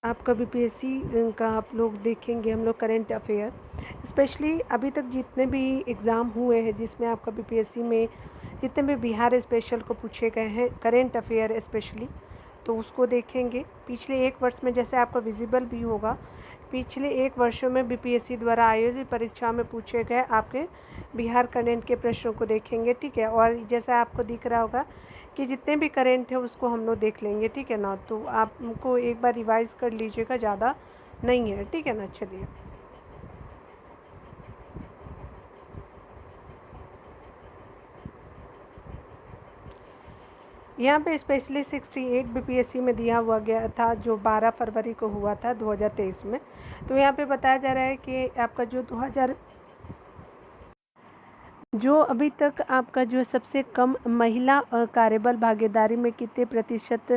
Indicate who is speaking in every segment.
Speaker 1: आपका बीपीएससी का आप लोग देखेंगे हम लोग करेंट अफेयर, स्पेशली अभी तक जितने भी एग्ज़ाम हुए हैं जिसमें आपका बीपीएससी में जितने भी बिहार स्पेशल को पूछे गए हैं करेंट अफेयर स्पेशली, तो उसको देखेंगे। पिछले 1 वर्ष में जैसे आपका विजिबल भी होगा, पिछले 1 वर्षों में बीपीएससी द्वारा आयोजित परीक्षा में पूछे गए आपके बिहार करेंट के प्रश्नों को देखेंगे, ठीक है। और जैसा आपको दिख रहा होगा कि जितने भी करेंट है उसको हम लोग देख लेंगे, ठीक है ना। तो आपको एक बार रिवाइज कर लीजिएगा, ज़्यादा नहीं है, ठीक है ना। चलिए, यहाँ पे स्पेशली 68 बीपीएससी में दिया हुआ गया था जो 12 फरवरी को हुआ था 2023 में। तो यहाँ पे बताया जा रहा है कि आपका जो अभी तक आपका जो सबसे कम महिला कार्यबल भागीदारी में कितने प्रतिशत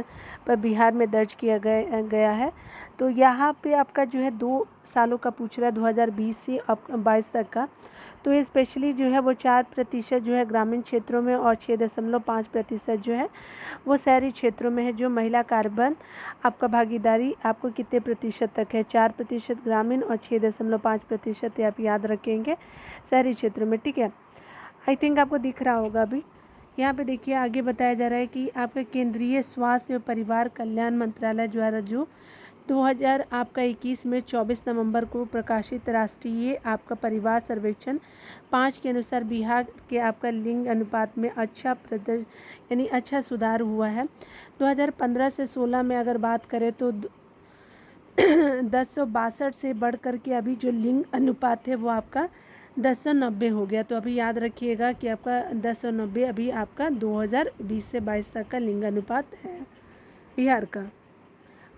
Speaker 1: पर बिहार में दर्ज किया गया है। तो यहाँ पे आपका जो है 2 सालों का पूछ रहा है, 2020 से अब 22 तक का। तो ये स्पेशली जो है वो 4% जो है ग्रामीण क्षेत्रों में और 6.5% जो है वो शहरी क्षेत्रों में है। जो महिला कार्यबल आपका भागीदारी आपको कितने प्रतिशत तक है, 4% ग्रामीण और 6.5% आप याद रखेंगे शहरी क्षेत्रों में, ठीक है। आई थिंक आपको दिख रहा होगा अभी। यहाँ पे देखिए आगे बताया जा रहा है कि आपका केंद्रीय स्वास्थ्य और परिवार कल्याण मंत्रालय द्वारा जो 2021 में 24 नवंबर को प्रकाशित राष्ट्रीय आपका परिवार सर्वेक्षण 5 के अनुसार बिहार के आपका लिंग अनुपात में अच्छा प्रदर्शन यानी अच्छा सुधार हुआ है। 2015 से 16 में अगर बात करें तो 1062 से बढ़ कर के अभी जो लिंग अनुपात है वो आपका 1090 हो गया। तो अभी याद रखिएगा कि आपका 1090 अभी आपका 2020 से 22 तक का लिंग अनुपात है बिहार का।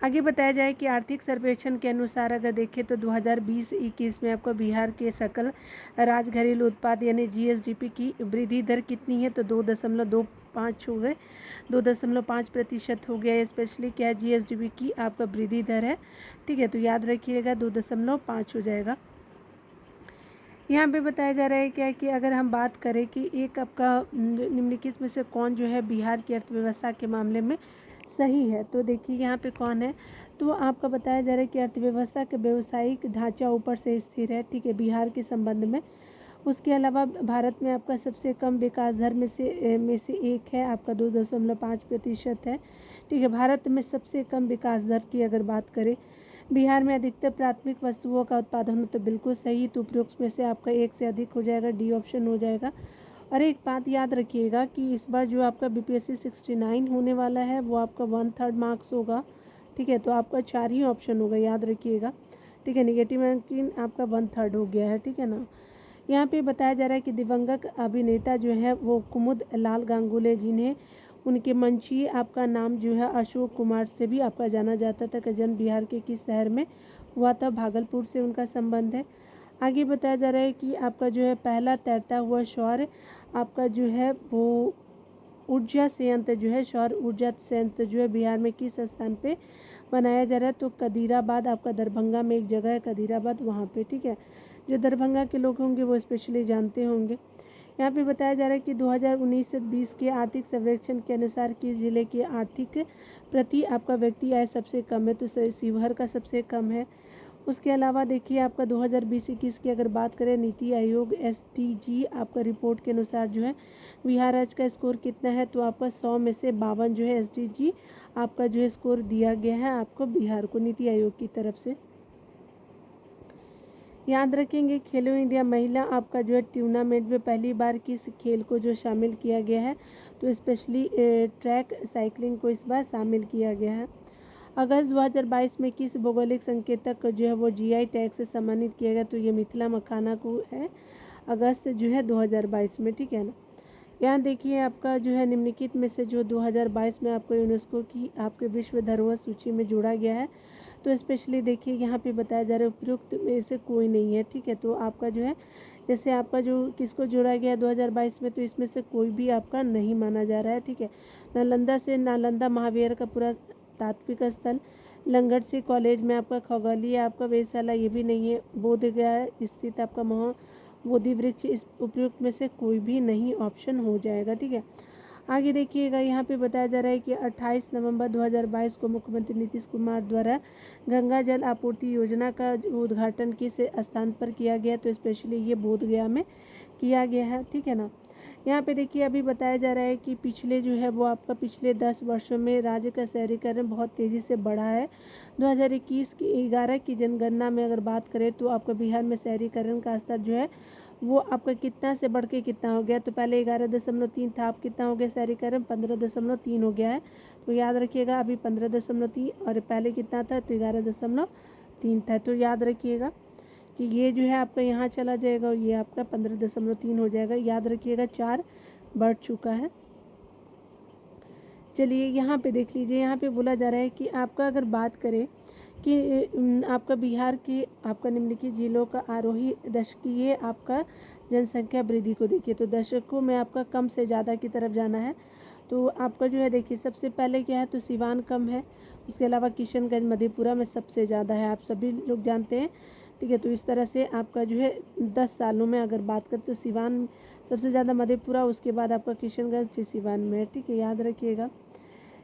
Speaker 1: आगे बताया जाए कि आर्थिक सर्वेक्षण के अनुसार अगर देखें तो 2020-21 में आपको बिहार के सकल राज घरेलू उत्पाद यानी जीएसडीपी की वृद्धि दर कितनी है, तो 2.25 हो गए, 2.5% हो गया। स्पेशली क्या है, जीएसडीपी की आपका वृद्धि दर है, ठीक है। तो याद रखिएगा 2.5 हो जाएगा। यहाँ पे बताया जा रहा है क्या कि अगर हम बात करें कि एक आपका निम्नलिखित में से कौन जो है बिहार की अर्थव्यवस्था के मामले में सही है, तो देखिए यहाँ पे कौन है। तो आपका बताया जा रहा है कि अर्थव्यवस्था का व्यवसायिक ढांचा ऊपर से स्थिर है, ठीक है, बिहार के संबंध में। उसके अलावा भारत में आपका सबसे कम विकास दर में से एक है, आपका 2.5% है, ठीक है। भारत में सबसे कम विकास दर की अगर बात करें, बिहार में अधिकतर प्राथमिक वस्तुओं का उत्पादन हो, तो बिल्कुल सही। तो उपरोक्त में से आपका एक से अधिक हो जाएगा, डी ऑप्शन हो जाएगा। और एक बात याद रखिएगा कि इस बार जो आपका बीपीएससी 69 होने वाला है वो आपका 1/3 मार्क्स होगा, ठीक है। तो आपका 4 ही ऑप्शन होगा, याद रखिएगा, ठीक है। नेगेटिव मार्किंग आपका 1/3 हो गया है, ठीक है ना। यहाँ पे बताया जा रहा है कि दिवंगत अभिनेता जो है वो कुमुद लाल गांगुली, जिन्हें उनके मंचीय आपका नाम जो है अशोक कुमार से भी आपका जाना जाता था, का जन्म बिहार के किस शहर में हुआ था, भागलपुर से उनका संबंध है। आगे बताया जा रहा है कि आपका जो है पहला तैरता हुआ सौर आपका जो है वो ऊर्जा संयंत्र जो है सौर ऊर्जा संयंत्र जो है बिहार में किस स्थान पे बनाया जा रहा है, तो कदीराबाद आपका दरभंगा में एक जगह है कदीराबाद, वहाँ पे, ठीक है। जो दरभंगा के लोग होंगे वो स्पेशली जानते होंगे। यहाँ पे बताया जा रहा है कि 2019 से 20 के आर्थिक सर्वेक्षण के अनुसार किस जिले की आर्थिक प्रति आपका व्यक्ति आय सबसे कम है, तो शिवहर का सबसे कम है। उसके अलावा देखिए आपका 2020-21 की अगर बात करें नीति आयोग एसटीजी आपका रिपोर्ट के अनुसार जो है बिहार राज्य का स्कोर कितना है, तो आपका 100 में से 52 जो है एसटीजी आपका जो है स्कोर दिया गया है आपको बिहार को नीति आयोग की तरफ से। याद रखेंगे खेलो इंडिया महिला आपका जो है टूर्नामेंट में पहली बार किस खेल को जो शामिल किया गया है, तो स्पेशली ट्रैक साइकिलिंग को इस बार शामिल किया गया है। अगस्त 2022 में किस भौगोलिक संकेतक को जो है वो जीआई टैग से सम्मानित किया गया, तो ये मिथिला मखाना को है, अगस्त जो है 2022 में, ठीक है ना। यहाँ देखिए आपका जो है निम्नलिखित में से जो 2022 में आपको यूनेस्को की आपके विश्व धरोहर सूची में जोड़ा गया है, तो स्पेशली देखिए यहाँ पे बताया जा रहा है उपयुक्त में से कोई नहीं है, ठीक है। तो आपका जो है जैसे आपका जो किसको जोड़ा गया है 2022 में, तो इसमें से कोई भी आपका नहीं माना जा रहा है, ठीक है। नालंदा से नालंदा महावीर का पूरा तात्विक स्थल, लंगट से कॉलेज में आपका खगोलीय आपका वेधशाला ये भी नहीं है, बोधगया स्थित आपका महा बोधि वृक्ष, इस उपयुक्त में से कोई भी नहीं ऑप्शन हो जाएगा, ठीक है। आगे देखिएगा, यहाँ पे बताया जा रहा है कि 28 नवंबर 2022 को मुख्यमंत्री नीतीश कुमार द्वारा गंगा जल आपूर्ति योजना का उद्घाटन किस स्थान पर किया गया, तो स्पेशली ये बोधगया में किया गया है, ठीक है ना। यहाँ पे देखिए अभी बताया जा रहा है कि पिछले जो है वो आपका पिछले 10 वर्षों में राज्य का शहरीकरण बहुत तेज़ी से बढ़ा है। 2021 की 11 की जनगणना में अगर बात करें तो आपका बिहार में शहरीकरण का स्तर जो है वो आपका कितना से बढ़ के कितना हो गया, तो पहले 11.3 था, अब कितना हो गया शहरीकरण 15.3 हो गया है। तो याद रखिएगा अभी 15.3 और पहले कितना था तो 11.3 था। तो याद रखिएगा कि ये जो है आपका यहाँ चला जाएगा और ये आपका 15.3 हो जाएगा। याद रखिएगा 4 बढ़ चुका है। चलिए यहाँ पे देख लीजिए, यहाँ पे बोला जा रहा है कि आपका अगर बात करें कि आपका बिहार की आपका निम्नलिखित जिलों का आरोही दशकीय आपका जनसंख्या वृद्धि को देखिए, तो दशकों में आपका कम से ज़्यादा की तरफ जाना है। तो आपका जो है देखिए सबसे पहले क्या है तो सिवान कम है, उसके अलावा किशनगंज मधेपुरा में सबसे ज़्यादा है, आप सभी लोग जानते हैं, ठीक है। तो इस तरह से आपका जो है 10 सालों में अगर बात करें तो सिवान सबसे ज़्यादा, मधेपुरा, उसके बाद आपका किशनगंज, फिर सिवान में है, ठीक है, याद रखिएगा।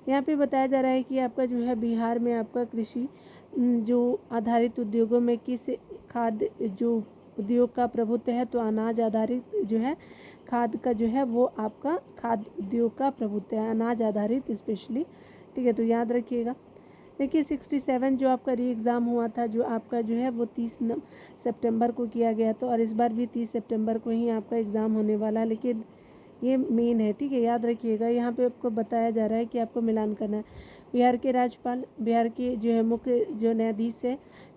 Speaker 1: यहाँ पे बताया जा रहा है कि आपका जो है बिहार में आपका कृषि जो आधारित उद्योगों में किस खाद्य जो उद्योग का प्रभुत्व है, तो अनाज आधारित जो है खाद का जो है वो आपका खाद्य उद्योग का प्रभुत्व है, अनाज आधारित स्पेशली, ठीक है। तो याद रखिएगा। देखिए 67 जो आपका री एग्ज़ाम हुआ था जो आपका जो है वो 30 सितंबर को किया गया, तो और इस बार भी 30 सितंबर को ही आपका एग्ज़ाम होने वाला है, लेकिन ये मेन है, ठीक है, याद रखिएगा। यहाँ पे आपको बताया जा रहा है कि आपको मिलान करना है। बिहार के राज्यपाल, बिहार के जो है मुख्य जो न्यायाधीश है,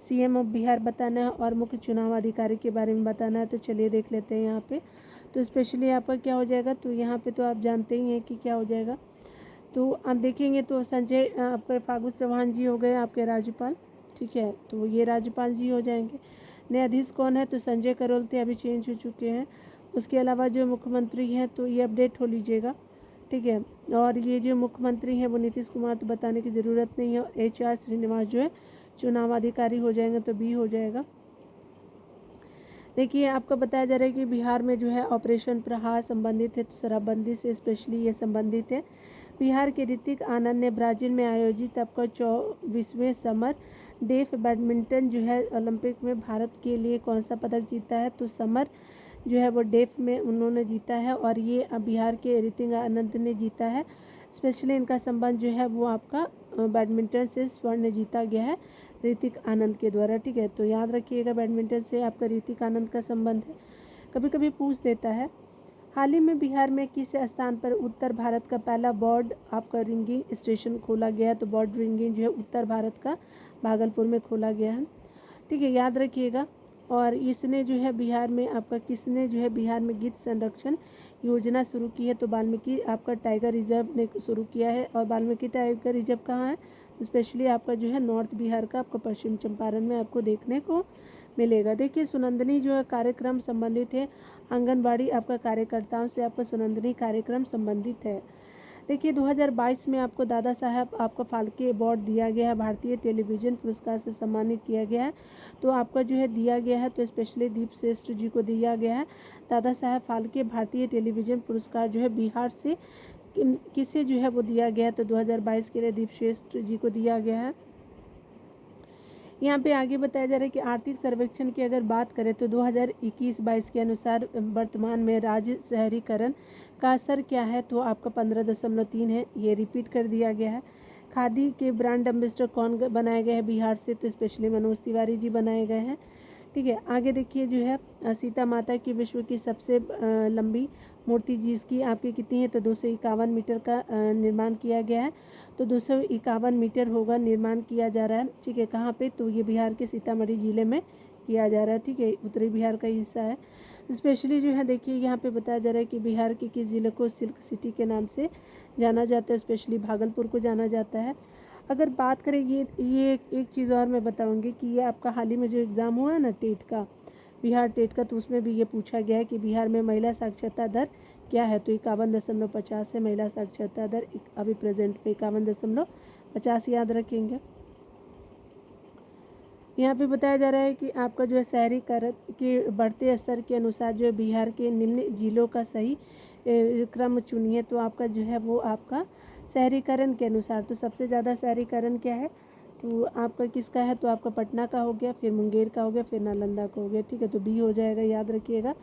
Speaker 1: सीएम ऑफ बिहार बताना है और मुख्य चुनाव अधिकारी के बारे में बताना है। तो चलिए देख लेते हैं यहाँ पे। तो स्पेशली आपका क्या हो जाएगा, तो यहाँ पे तो आप जानते ही हैं कि क्या हो जाएगा। तो आप देखेंगे तो संजय आपके फागू चौहान जी हो गए आपके राज्यपाल, ठीक है, तो ये राज्यपाल जी हो जाएंगे। न्यायाधीश कौन है, तो संजय करोल थे, अभी चेंज हो चुके हैं। उसके अलावा जो मुख्यमंत्री हैं तो ये अपडेट हो लीजिएगा, ठीक है। और ये जो मुख्यमंत्री हैं वो नीतीश कुमार, तो बताने की ज़रूरत नहीं है। HR श्रीनिवास जो है चुनाव अधिकारी हो जाएंगे, तो B हो जाएगा। देखिए आपका बताया जा रहा है कि बिहार में जो है ऑपरेशन प्रहार संबंधित है, तो शराबबंदी से स्पेशली ये संबंधित है। बिहार के ऋतिक आनंद ने ब्राज़ील में आयोजित आपका 24वें समर डेफ बैडमिंटन जो है ओलंपिक में भारत के लिए कौन सा पदक जीता है, तो समर जो है वो डेफ में उन्होंने जीता है और ये बिहार के ऋतिक आनंद ने जीता है। स्पेशली इनका संबंध जो है वो आपका बैडमिंटन से स्वर्ण जीता गया है ऋतिक आनंद के द्वारा, ठीक है। तो याद रखिएगा बैडमिंटन से आपका ऋतिक आनंद का संबंध है, कभी कभी पूछ देता है। हाल ही में बिहार में किस स्थान पर उत्तर भारत का पहला बर्ड आपका रिंगिंग स्टेशन खोला गया है, तो बर्ड रिंगिंग जो है उत्तर भारत का भागलपुर में खोला गया है, ठीक है, याद रखिएगा। और इसने जो है बिहार में आपका किसने जो है बिहार में गिद्ध संरक्षण योजना शुरू की है, तो वाल्मीकि आपका टाइगर रिजर्व ने शुरू किया है। और वाल्मीकि टाइगर रिजर्व कहाँ है, स्पेशली आपका जो है नॉर्थ बिहार का आपका पश्चिम चंपारण में आपको देखने को मिलेगा। देखिए सुनंदनी जो है कार्यक्रम संबंधित है, आंगनबाड़ी आपका कार्यकर्ताओं से आपका सुनंदनी कार्यक्रम संबंधित है। देखिए 2022 में आपको दादा साहब आपका फाल्के अवार्ड दिया गया है, भारतीय टेलीविज़न पुरस्कार से सम्मानित किया गया है। तो आपका जो है दिया गया है, तो स्पेशली दीप श्रेष्ठ जी को दिया गया है दादा साहब फाल्के भारतीय टेलीविज़न पुरस्कार जो है बिहार से किसे जो है वो दिया गया है, तो 2022 के लिए दीप श्रेष्ठ जी को दिया गया है। यहाँ पे आगे बताया जा रहा है कि आर्थिक सर्वेक्षण की अगर बात करें तो 2021-22 के अनुसार वर्तमान में राज्य शहरीकरण का असर क्या है, तो आपका 15.3 है, ये रिपीट कर दिया गया है। खादी के ब्रांड एम्बेसडर कौन बनाए गए हैं बिहार से, तो स्पेशली मनोज तिवारी जी बनाए गए हैं, ठीक है। आगे देखिए जो है सीता माता की विश्व की सबसे लंबी मूर्ति जिसकी आपकी कितनी है, तो 251 मीटर का निर्माण किया गया है। तो 251 मीटर होगा निर्माण किया जा रहा है, ठीक है। कहाँ पे, तो ये बिहार के सीतामढ़ी ज़िले में किया जा रहा है, ठीक है, उत्तरी बिहार का हिस्सा है। स्पेशली जो है देखिए यहाँ पे बताया जा रहा है कि बिहार के किस ज़िले को सिल्क सिटी के नाम से जाना जाता है, स्पेशली भागलपुर को जाना जाता है। अगर बात करें ये एक चीज़ और मैं बताऊँगी कि ये आपका हाल ही में जो एग्ज़ाम हुआ है ना टेट का, बिहार टेट का, तो उसमें भी ये पूछा गया है कि बिहार में महिला साक्षरता दर क्या है, तो 51.50 है महिला साक्षरता दर अभी प्रेजेंट पे 51.50 याद रखेंगे। यहाँ पे बताया जा रहा है कि आपका जो है शहरीकरण के बढ़ते स्तर के अनुसार जो है बिहार के निम्न जिलों का सही क्रम चुनिए तो आपका जो है वो आपका शहरीकरण के अनुसार, तो सबसे ज़्यादा शहरीकरण क्या है, तो आपका किसका है, तो आपका पटना का हो गया, फिर मुंगेर का हो गया, फिर नालंदा का हो गया। ठीक है, तो बी हो जाएगा, याद रखिएगा।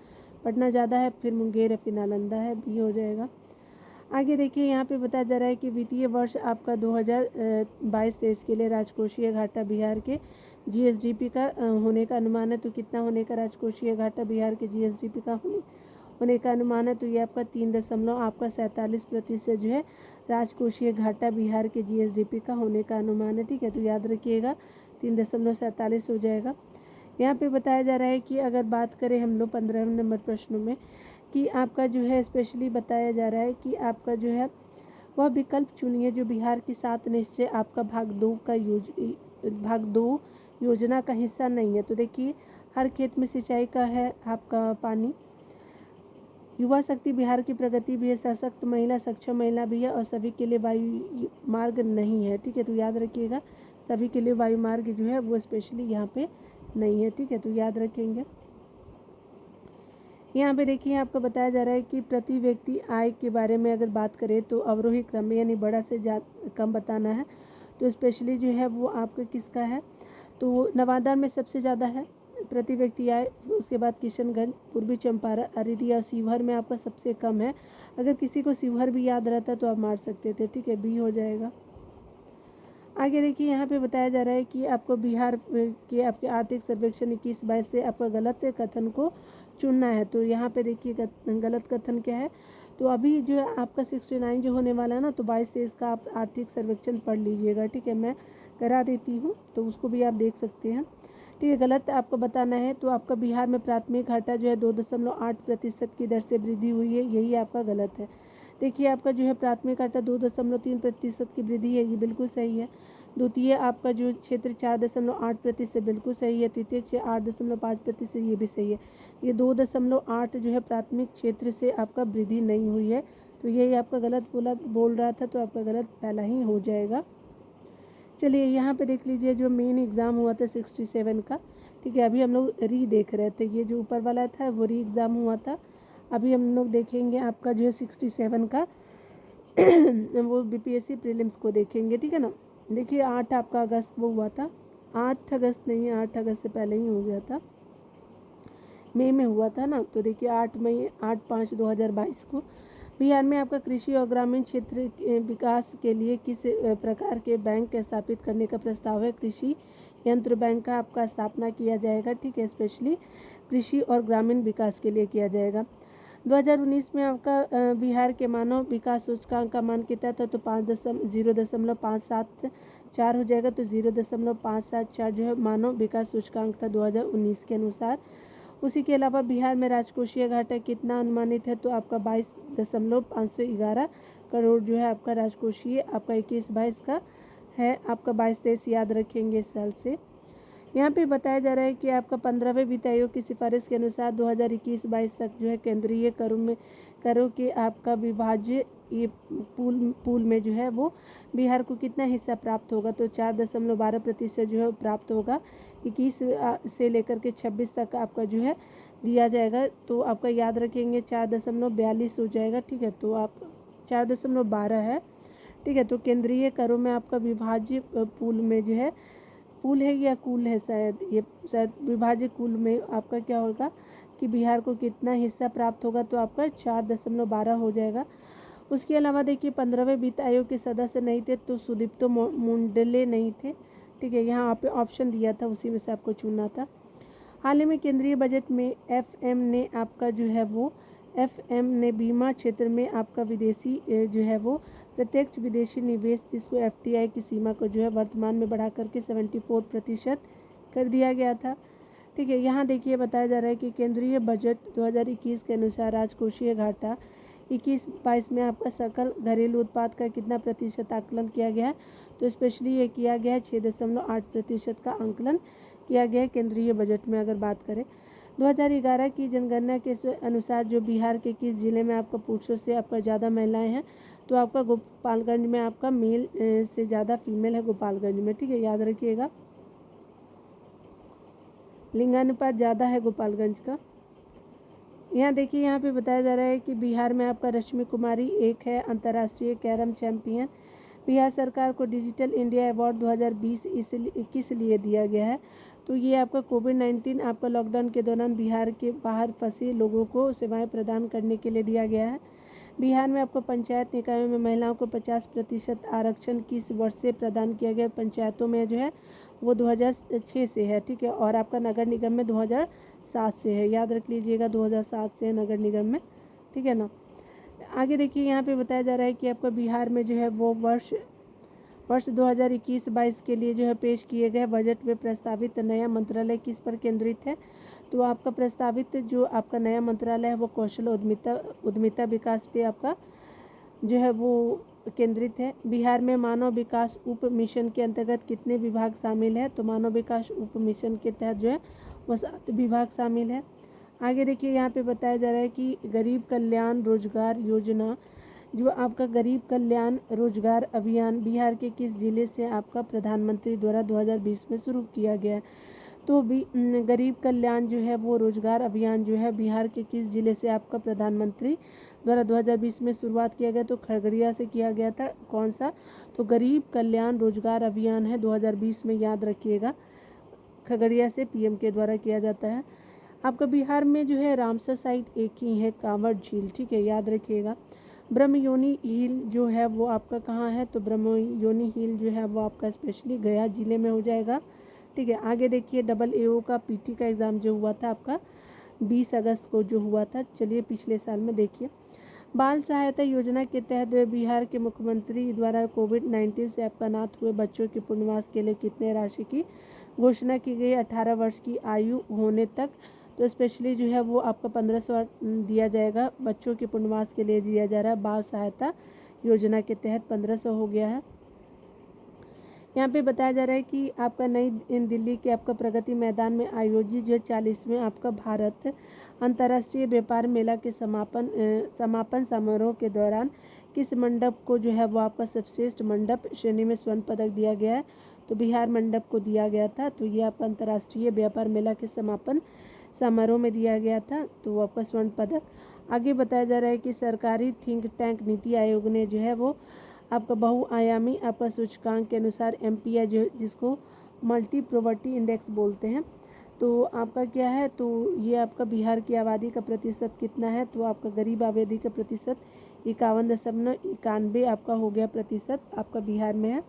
Speaker 1: पटना ज़्यादा है, फिर मुंगेर है, फिर नालंदा है, बी हो जाएगा। आगे देखिए यहाँ पे बताया जा रहा है कि वित्तीय वर्ष आपका 2022-23 के लिए राजकोषीय घाटा बिहार के जीएसडीपी का होने का अनुमान है। तो कितना होने का राजकोषीय घाटा बिहार के जीएसडीपी का होने का अनुमान है, तो ये आपका 3.47% जो है राजकोषीय घाटा बिहार के जीएसडीपी का होने का अनुमान है। ठीक है, तो याद रखिएगा 3.47 हो जाएगा। यहाँ पे बताया जा रहा है कि अगर बात करें हम लोग 15 नंबर प्रश्नों में कि आपका जो है स्पेशली बताया जा रहा है कि आपका जो है वह विकल्प चुनिए जो बिहार की 7 निश्चय आपका भाग दो योजना का हिस्सा नहीं है। तो देखिए हर खेत में सिंचाई का है आपका पानी, युवा शक्ति बिहार की प्रगति भी है, सशक्त महिला सक्षम महिला भी है, और सभी के लिए वायु मार्ग नहीं है। ठीक है, तो याद रखिएगा सभी के लिए वायु मार्ग जो है वो स्पेशली यहाँ पे नहीं है। ठीक है, तो याद रखेंगे। यहाँ पे देखिए आपको बताया जा रहा है कि प्रति व्यक्ति आय के बारे में अगर बात करें तो अवरोही क्रम में यानी बड़ा से कम बताना है। तो स्पेशली जो है वो आपका किसका है, तो नवादा में सबसे ज़्यादा है प्रति व्यक्ति आय, उसके बाद किशनगंज, पूर्वी चंपारण, अररिया और शिवहर में आपका सबसे कम है। अगर किसी को शिवहर भी याद रहता तो आप मार सकते थे। ठीक है, बी हो जाएगा। आगे देखिए यहाँ पे बताया जा रहा है कि आपको बिहार के आपके आर्थिक सर्वेक्षण 21-22 से आपका गलत कथन को चुनना है। तो यहाँ पे देखिए गलत कथन क्या है, तो अभी जो है आपका 69 जो होने वाला है ना, तो 22-23 का आप आर्थिक सर्वेक्षण पढ़ लीजिएगा। ठीक है, मैं करा देती हूँ तो उसको भी आप देख सकते हैं। ठीक है, गलत आपको बताना है। तो आपका बिहार में प्राथमिक घाटा जो है 2.8% की दर से वृद्धि हुई है, यही आपका गलत है। देखिए आपका जो है प्राथमिक घाटा 2.3% की वृद्धि है, ये बिल्कुल सही है। द्वितीय आपका जो क्षेत्र 4.8% बिल्कुल सही है। तृतीय क्षेत्र 8.5%, ये भी सही है। ये 2.8 जो है प्राथमिक क्षेत्र से आपका वृद्धि नहीं हुई है, तो यही आपका गलत बोल रहा था, तो आपका गलत पहला ही हो जाएगा। चलिए यहाँ पे देख लीजिए जो मेन एग्ज़ाम हुआ था 67 का। ठीक है, अभी हम लोग री देख रहे थे, ये जो ऊपर वाला था वो री एग्ज़ाम हुआ था। अभी हम लोग देखेंगे आपका जो है 67 का वो बीपीएससी प्रीलिम्स को देखेंगे। ठीक है ना, देखिए 8 आपका अगस्त वो हुआ था, 8 अगस्त नहीं, 8 अगस्त से पहले ही हो गया था, मई में हुआ था ना। तो देखिए 8/5/2022 को बिहार में आपका कृषि और ग्रामीण क्षेत्र विकास के लिए किस प्रकार के बैंक स्थापित करने का प्रस्ताव है। कृषि यंत्र बैंक का आपका स्थापना किया जाएगा। ठीक है, स्पेशली कृषि और ग्रामीण विकास के लिए किया जाएगा। 2019 में आपका बिहार के मानव विकास सूचकांक का मान कितना था, तो 0.574 हो जाएगा। तो 0.574 जो है मानव विकास सूचकांक था 2019 के अनुसार। उसी के अलावा बिहार में राजकोषीय घाटा कितना अनुमानित है, तो आपका 22.511 करोड़ जो है आपका राजकोषीय आपका 21-22 का है। आपका 22-23 याद रखेंगे इस साल से। यहाँ पे बताया जा रहा है कि आपका 15वें वित्त आयोग की सिफारिश के अनुसार 2021-22 तक जो है केंद्रीय करों के आपका विभाज्य ये पूल में जो है वो बिहार को कितना हिस्सा प्राप्त होगा, तो 4.12% जो है प्राप्त होगा। 21 से लेकर के 26 तक आपका जो है दिया जाएगा, तो आपका याद रखेंगे 4.42 हो जाएगा। ठीक है, तो आप 4.12 है। ठीक है, तो केंद्रीय करों में आपका विभाज्य पूल में जो है, पूल है या कूल है शायद, ये शायद विभाज्य कुल में आपका क्या होगा कि बिहार को कितना हिस्सा प्राप्त होगा, तो आपका 4.12 हो जाएगा। उसके अलावा देखिए 15वें वित्त आयोग के सदस्य नहीं थे, तो सुदीप्तो मुंडले नहीं थे। ठीक है, यहाँ आप ऑप्शन दिया था, उसी में से आपको चुनना था। हाल ही में केंद्रीय बजट में एफएम ने आपका जो है वो बीमा क्षेत्र में आपका विदेशी जो है वो प्रत्यक्ष विदेशी निवेश जिसको एफटीआई की सीमा को जो है वर्तमान में बढ़ा करके 74% कर दिया गया था। ठीक है, यहाँ देखिए बताया जा रहा है कि केंद्रीय बजट 2021 के अनुसार राजकोषीय घाटा 21-22 में आपका सकल घरेलू उत्पाद का कितना प्रतिशत आकलन किया गया है, तो स्पेशली ये किया गया है 6.8% का आंकलन किया गया है केंद्रीय बजट में। अगर बात करें 2011 की जनगणना के अनुसार जो बिहार के किस जिले में आपका पुरुषों से आपका ज़्यादा महिलाएं हैं, तो आपका गोपालगंज में आपका मेल से ज़्यादा फीमेल है गोपालगंज में। ठीक है, याद रखिएगा लिंगानुपात ज़्यादा है गोपालगंज का। यहाँ देखिए, यहाँ पे बताया जा रहा है कि बिहार में आपका रश्मि कुमारी एक है अंतर्राष्ट्रीय कैरम चैंपियन। बिहार सरकार को डिजिटल इंडिया अवार्ड 2020 इसलिए किस लिए दिया गया है? तो ये आपका कोविड-19 आपका लॉकडाउन के दौरान बिहार के बाहर फंसे लोगों को सेवाएं प्रदान करने के लिए दिया गया है। बिहार में आपको पंचायत निकायों में महिलाओं को 50% आरक्षण किस वर्ष से प्रदान किया गया? पंचायतों में जो है वो 2006 से है, ठीक है। और आपका नगर निगम में 2007 से है, याद रख लीजिएगा 2007 से है नगर निगम में, ठीक है ना। आगे देखिए, यहाँ पे बताया जा रहा है कि आपका बिहार में जो है वो वर्ष 2021-22 के लिए जो है पेश किए गए बजट में प्रस्तावित नया मंत्रालय किस पर केंद्रित है? तो आपका प्रस्तावित जो आपका नया मंत्रालय है वो कौशल उद्यमिता विकास पे आपका जो है वो केंद्रित है। बिहार में मानव विकास उप मिशन के अंतर्गत कितने विभाग शामिल है? तो मानव विकास उप मिशन के तहत जो है वो 7 विभाग शामिल है। आगे देखिए, यहाँ पे बताया जा रहा है कि गरीब कल्याण रोजगार योजना, जो आपका गरीब कल्याण रोजगार अभियान बिहार के किस जिले से आपका प्रधानमंत्री द्वारा 2020 में शुरू किया गया है? तो भी गरीब कल्याण जो है वो रोजगार अभियान जो है बिहार के किस जिले से आपका प्रधानमंत्री द्वारा 2020 में शुरुआत किया गया? तो खगड़िया से किया गया था। कौन सा? तो गरीब कल्याण रोजगार अभियान है 2020 में, याद रखिएगा, खगड़िया से पीएम के द्वारा किया जाता है। आपका बिहार में जो है रामसर साइट एक ही है, कांवड़ झील, ठीक है, याद रखिएगा। ब्रह्मयोनी हिल जो है वो आपका कहाँ है? तो ब्रह्मयोनी हिल जो है वो आपका स्पेशली गया जिले में हो जाएगा, ठीक है। आगे देखिए, AAO का PT का एग्ज़ाम जो हुआ था आपका 20 अगस्त को जो हुआ था, चलिए पिछले साल में देखिए। बाल सहायता योजना के तहत बिहार के मुख्यमंत्री द्वारा कोविड-19 से अपनात हुए बच्चों के पुनर्वास के लिए कितने राशि की घोषणा की गई? 18 वर्ष की आयु होने तक। तो स्पेशली जो है वो आपका 1500 दिया जाएगा, बच्चों के पुनर्वास के लिए दिया जा रहा है। बाल सहायता योजना के तहत 1500 हो गया है। यहाँ पे बताया जा रहा है कि आपका नई दिल्ली के आपका प्रगति मैदान में आयोजित जो 40वें आपका भारत अंतर्राष्ट्रीय व्यापार मेला के समापन समारोह के दौरान किस मंडप को जो है वो आपका सर्वश्रेष्ठ मंडप श्रेणी में स्वर्ण पदक दिया गया है? तो बिहार मंडप को दिया गया था। तो ये आपका अंतर्राष्ट्रीय व्यापार मेला के समापन समारोह में दिया गया था, तो वो आपका स्वर्ण पदक। आगे बताया जा रहा है कि सरकारी थिंक टैंक नीति आयोग ने जो है वो आपका बहुआयामी आपका सूचकांक के अनुसार MPI जो जिसको मल्टी प्रॉपर्टी इंडेक्स बोलते हैं, तो आपका क्या है? तो ये आपका बिहार की आबादी का प्रतिशत कितना है? तो आपका गरीब आबादी का प्रतिशत 51.91 आपका हो गया प्रतिशत आपका बिहार में है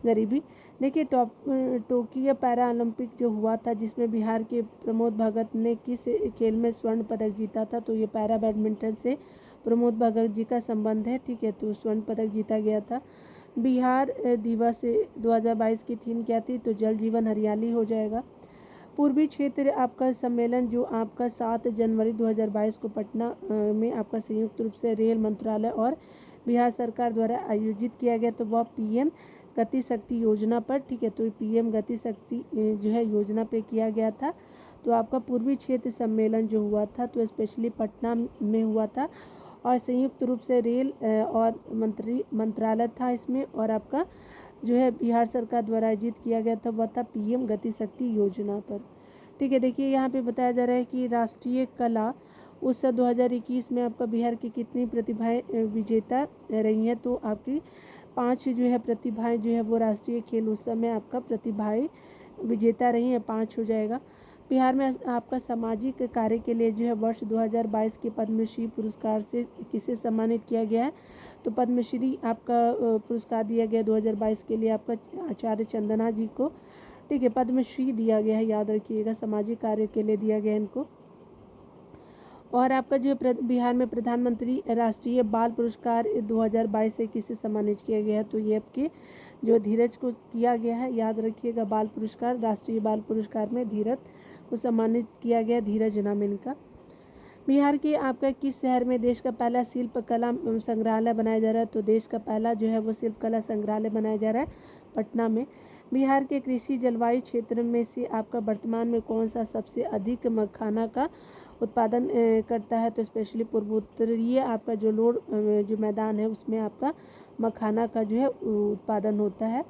Speaker 1: गरीबी। देखिए, टोक्यो पैरा ओलंपिक जो हुआ था जिसमें बिहार के प्रमोद भगत ने किस खेल में स्वर्ण पदक जीता था? तो ये पैरा बैडमिंटन से प्रमोद भगत जी का संबंध है, ठीक है, तो स्वर्ण पदक जीता गया था। बिहार दिवस 2022 की थीम क्या थी? तो जल जीवन हरियाली हो जाएगा। पूर्वी क्षेत्र आपका सम्मेलन जो आपका 7 जनवरी 2022 को पटना में आपका संयुक्त रूप से रेल मंत्रालय और बिहार सरकार द्वारा आयोजित किया गया, तो वह PM गति शक्ति योजना पर, ठीक है, तो PM गति शक्ति जो है योजना पे किया गया था। तो आपका पूर्वी क्षेत्र सम्मेलन जो हुआ था तो स्पेशली पटना में हुआ था और संयुक्त रूप से रेल और मंत्रालय था इसमें, और आपका जो है बिहार सरकार द्वारा आयोजित किया गया था वह था PM गति शक्ति योजना पर, ठीक है। देखिए, यहाँ पे बताया जा रहा है कि राष्ट्रीय कला उत्सव 2021 में आपका बिहार की कितनी प्रतिभाएं विजेता रही हैं? तो आपकी 5 जो है प्रतिभाएं जो है वो राष्ट्रीय खेल उत्सव में आपका प्रतिभाएं विजेता रही हैं, 5 हो जाएगा। बिहार में आपका सामाजिक कार्य के लिए जो है वर्ष 2022 के पद्मश्री पुरस्कार से किसे सम्मानित किया गया है? तो पद्मश्री आपका पुरस्कार दिया गया 2022 के लिए आपका आचार्य चंदना जी को, ठीक है, पद्मश्री दिया गया है, याद रखिएगा, सामाजिक कार्य के लिए दिया गया इनको। और आपका जो बिहार में प्रधानमंत्री राष्ट्रीय बाल पुरस्कार 2022 से किसे सम्मानित किया गया है? तो ये आपके जो धीरज को किया गया है, याद रखिएगा, बाल पुरस्कार, राष्ट्रीय बाल पुरस्कार में धीरज को सम्मानित किया गया, धीरज नाम इनका। बिहार के आपका किस शहर में देश का पहला शिल्प कला संग्रहालय बनाया जा रहा है? तो देश का पहला जो है वो शिल्प कला संग्रहालय बनाया जा रहा है पटना में। बिहार के कृषि जलवायु क्षेत्र में से आपका वर्तमान में कौन सा सबसे अधिक मखाना का उत्पादन करता है? तो स्पेशली पूर्वोत्तरीय आपका जो जो मैदान है उसमें आपका मखाना का जो है उत्पादन होता है।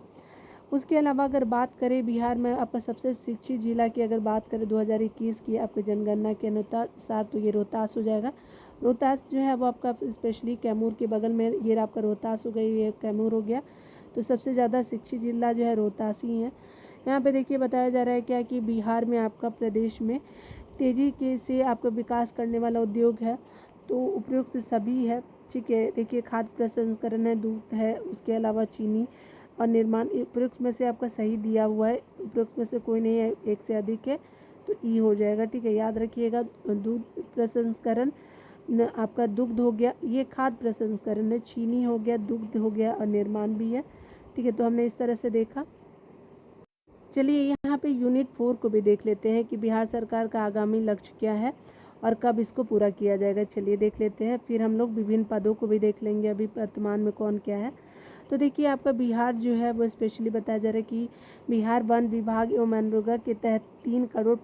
Speaker 1: उसके अलावा अगर बात करें बिहार में आपका सबसे शिक्षित जिला की अगर बात करें 2021 की आपकी जनगणना के अनुसार, तो ये रोहतास हो जाएगा। रोहतास जो है वो आपका स्पेशली कैमूर के बगल में, ये आपका रोहतास हो गई, ये कैमूर हो गया। तो सबसे ज़्यादा शिक्षित जिला जो है रोहतास ही है। यहाँ पे देखिए बताया जा रहा है क्या कि बिहार में आपका प्रदेश में तेज़ी के से आपका विकास करने वाला उद्योग है, तो उपयुक्त सभी है। ठीक है, देखिए खाद्य प्रसंस्करण है, दूध है, उसके अलावा चीनी और निर्माण, उपयुक्त में से आपका सही दिया हुआ है, उपयुक्त में से कोई नहीं है, एक से अधिक है तो ई हो जाएगा। ठीक है, याद रखिएगा। दूध प्रसंस्करण आपका दुग्ध हो गया, ये खाद्य प्रसंस्करण है, चीनी हो गया, दुग्ध हो गया और निर्माण भी है। ठीक है, तो हमने इस तरह से देखा। चलिए यहाँ पे यूनिट 4 को भी देख लेते हैं कि बिहार सरकार का आगामी लक्ष्य क्या है और कब इसको पूरा किया जाएगा। चलिए देख लेते हैं, फिर हम लोग विभिन्न पदों को भी देख लेंगे अभी वर्तमान में कौन क्या है। तो देखिए आपका बिहार जो है वो स्पेशली बताया जा रहा है कि बिहार वन विभाग एवं मनरेगा के तहत 3 करोड़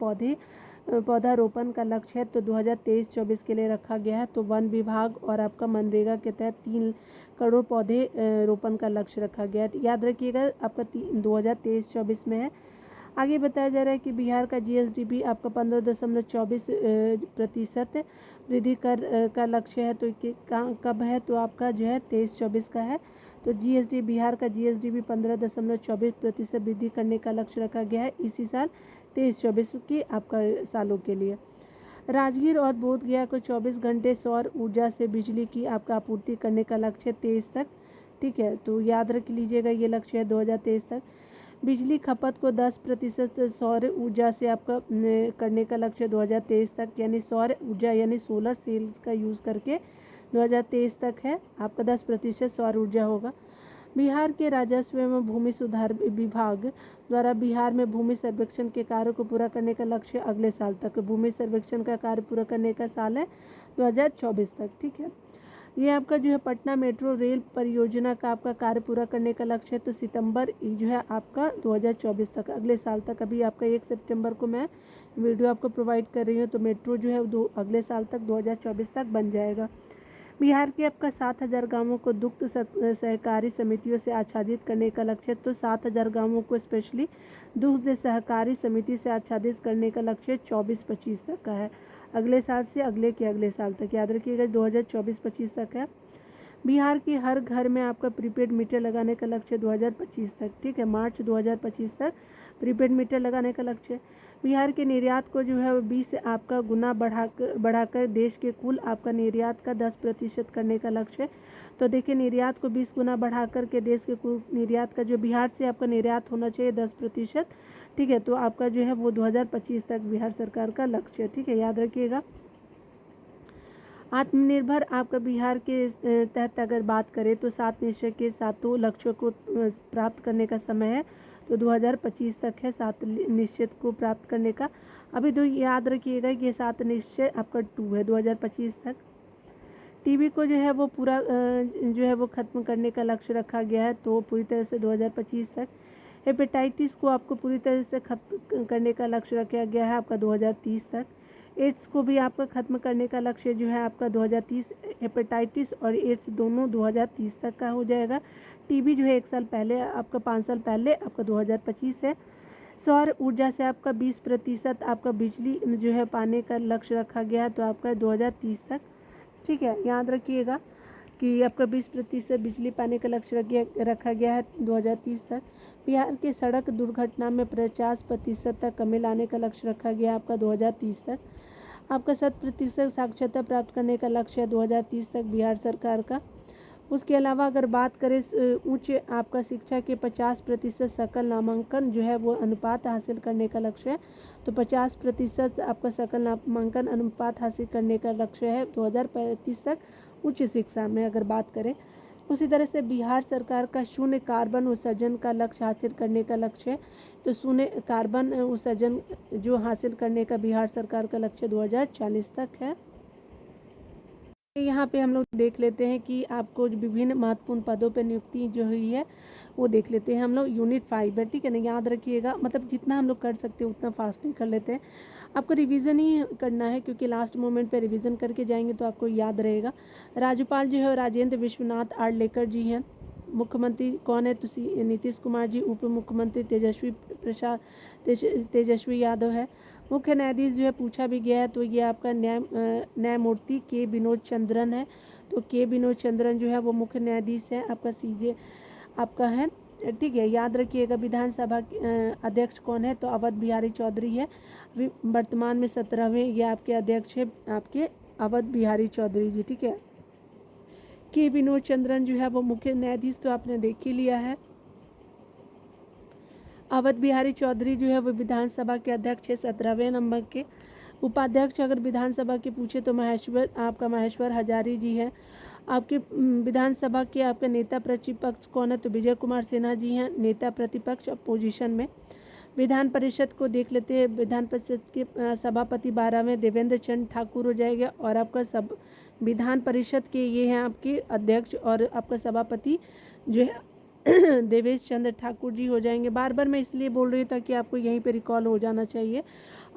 Speaker 1: पौधारोपण का लक्ष्य है, तो 2023-24 के लिए रखा गया है। तो वन विभाग और आपका मनरेगा के तहत 3 करोड़ पौधे रोपण का लक्ष्य रखा गया है। याद रखिएगा आपका 2023-24 में है। आगे बताया जा रहा है कि बिहार का जीएसडीपी आपका 15.24% वृद्धि कर का लक्ष्य है। तो कब है, तो आपका जो है 23-24 का है। तो जीएसडी बिहार का जीएसडीपी 15.24% वृद्धि करने का लक्ष्य रखा गया है इसी साल 23-24 की आपका सालों के लिए। राजगीर और बोधगया को 24 घंटे सौर ऊर्जा से बिजली की आपका आपूर्ति करने का लक्ष्य है 23 तक। ठीक है, तो याद रख लीजिएगा ये लक्ष्य है 2023 तक। बिजली खपत को 10% सौर ऊर्जा से आपका करने का लक्ष्य 2023 तक, यानी सौर ऊर्जा यानी सोलर सेल्स का यूज़ करके 2023 तक है आपका 10% सौर ऊर्जा होगा। बिहार के राजस्व एवं भूमि सुधार विभाग द्वारा बिहार में भूमि सर्वेक्षण के कार्य को पूरा करने का लक्ष्य अगले साल तक। भूमि सर्वेक्षण का कार्य पूरा करने का साल है 2024 तक। ठीक है, ये आपका जो है पटना मेट्रो रेल परियोजना का आपका कार्य पूरा करने का लक्ष्य है, तो सितंबर जो है आपका 2024 तक, अगले साल तक। अभी आपका 1 सितंबर को मैं वीडियो आपको प्रोवाइड कर रही हूँ, तो मेट्रो जो है अगले साल तक 2024 तक बन जाएगा। बिहार के आपका 7,000 गांवों को दुग्ध सहकारी समितियों से आच्छादित करने का लक्ष्य, तो 7,000 गांवों को स्पेशली दुग्ध सहकारी समिति से आच्छादित करने का लक्ष्य 24-25 तक का है। अगले साल से अगले के अगले साल तक, याद रखिएगा 2024-25 तक है। बिहार के हर घर में आपका प्रीपेड मीटर लगाने का लक्ष्य 2025 तक। ठीक है, मार्च 2025 तक प्रीपेड मीटर लगाने का लक्ष्य है। बिहार के निर्यात को जो है 20 आपका गुना बढ़ाकर देश के कुल आपका निर्यात का 10% करने का लक्ष्य है। तो देखिए निर्यात को 20 गुना बढ़ाकर के देश के कुल निर्यात का जो बिहार से आपका निर्यात होना चाहिए 10%। ठीक है, तो आपका जो है वो 2025 तक बिहार सरकार का लक्ष्य है। ठीक है, याद रखिएगा। आत्मनिर्भर आपका बिहार के तहत अगर बात करें तो 7 निश्चय के 7 लक्ष्यों को प्राप्त करने का समय है, तो 2025 तक है 7 निश्चय को प्राप्त करने का। अभी तो याद रखिएगा कि ये 7 निश्चय आपका 2 है 2025 तक। टीबी को जो है वो पूरा जो है वो ख़त्म करने का लक्ष्य रखा गया है, तो पूरी तरह से 2025 तक। हेपेटाइटिस को आपको पूरी तरह से खत्म करने का लक्ष्य रखा गया है आपका 2030 तक। एड्स को भी आपका ख़त्म करने का लक्ष्य जो है आपका 2030, हेपेटाइटिस और एड्स दोनों 2030 तक का हो जाएगा। टीबी जो है 1 साल पहले आपका 5 साल पहले आपका 2025 है। सौर ऊर्जा से आपका 20% आपका बिजली जो है पाने का लक्ष्य रखा गया है, तो आपका 2030 तक। ठीक है, याद रखिएगा कि आपका 20% बिजली पाने का लक्ष्य रखा गया है 2030 तक। बिहार के सड़क दुर्घटना में 50% तक कमी लाने का लक्ष्य रखा गया आपका 2030 तक। आपका 100% साक्षरता प्राप्त करने का लक्ष्य है 2030 तक बिहार सरकार का। उसके अलावा अगर बात करें उच्च आपका शिक्षा के 50% सकल नामांकन जो है वो अनुपात हासिल करने का लक्ष्य है, तो 50% आपका सकल नामांकन अनुपात हासिल करने का लक्ष्य है 2035 तक उच्च शिक्षा में अगर बात करें। उसी तरह से बिहार सरकार का शून्य कार्बन उत्सर्जन का लक्ष्य हासिल करने का लक्ष्य है, तो शून्य कार्बन उत्सर्जन जो हासिल करने का बिहार सरकार का लक्ष्य 2040 तक है। यहाँ पे हम लोग देख लेते हैं कि आपको जो विभिन्न महत्वपूर्ण पदों पर नियुक्ति जो हुई है वो देख लेते हैं हम लोग। यूनिट 5 है, ठीक है ना, याद रखिएगा। मतलब जितना हम लोग कर सकते हैं उतना फास्ट नहीं कर लेते हैं, आपको रिवीजन ही करना है, क्योंकि लास्ट मोमेंट पे रिवीजन करके जाएंगे तो आपको याद रहेगा। राज्यपाल जो है राजेंद्र विश्वनाथ आर्लेकर जी हैं, मुख्यमंत्री कौन है? तो नीतीश कुमार जी। उप मुख्यमंत्री तेजस्वी यादव है। मुख्य न्यायाधीश जो है पूछा भी गया है तो ये आपका न्यायमूर्ति के विनोद चंद्रन है। तो के विनोद चंद्रन जो है वो मुख्य न्यायाधीश है, आपका सीजे आपका है, ठीक है। याद रखिएगा विधानसभा अध्यक्ष कौन है? तो अवध बिहारी चौधरी है। अभी वर्तमान में 17वें ये आपके अध्यक्ष है, आपके अवध बिहारी चौधरी जी, ठीक है। के विनोद चंद्रन जो है वो मुख्य न्यायाधीश तो आपने देख ही लिया है। अवध बिहारी चौधरी जो है वो विधानसभा के अध्यक्ष है 17वें नंबर के। उपाध्यक्ष अगर विधानसभा के पूछे तो महेश्वर हजारी जी है। आपके विधानसभा के आपके नेता प्रतिपक्ष कौन है? तो विजय कुमार सिन्हा जी हैं, नेता प्रतिपक्ष अपोजिशन में। विधान परिषद को देख लेते हैं। विधान परिषद के सभापति 12वें देवेंद्र चंद्र ठाकुर हो जाएगा और आपका सब विधान परिषद के ये हैं आपके अध्यक्ष और आपका सभापति जो है देवेश चंद्र ठाकुर जी हो जाएंगे। बार बार मैं इसलिए बोल रही हूँ ताकि आपको यहीं पे रिकॉल हो जाना चाहिए।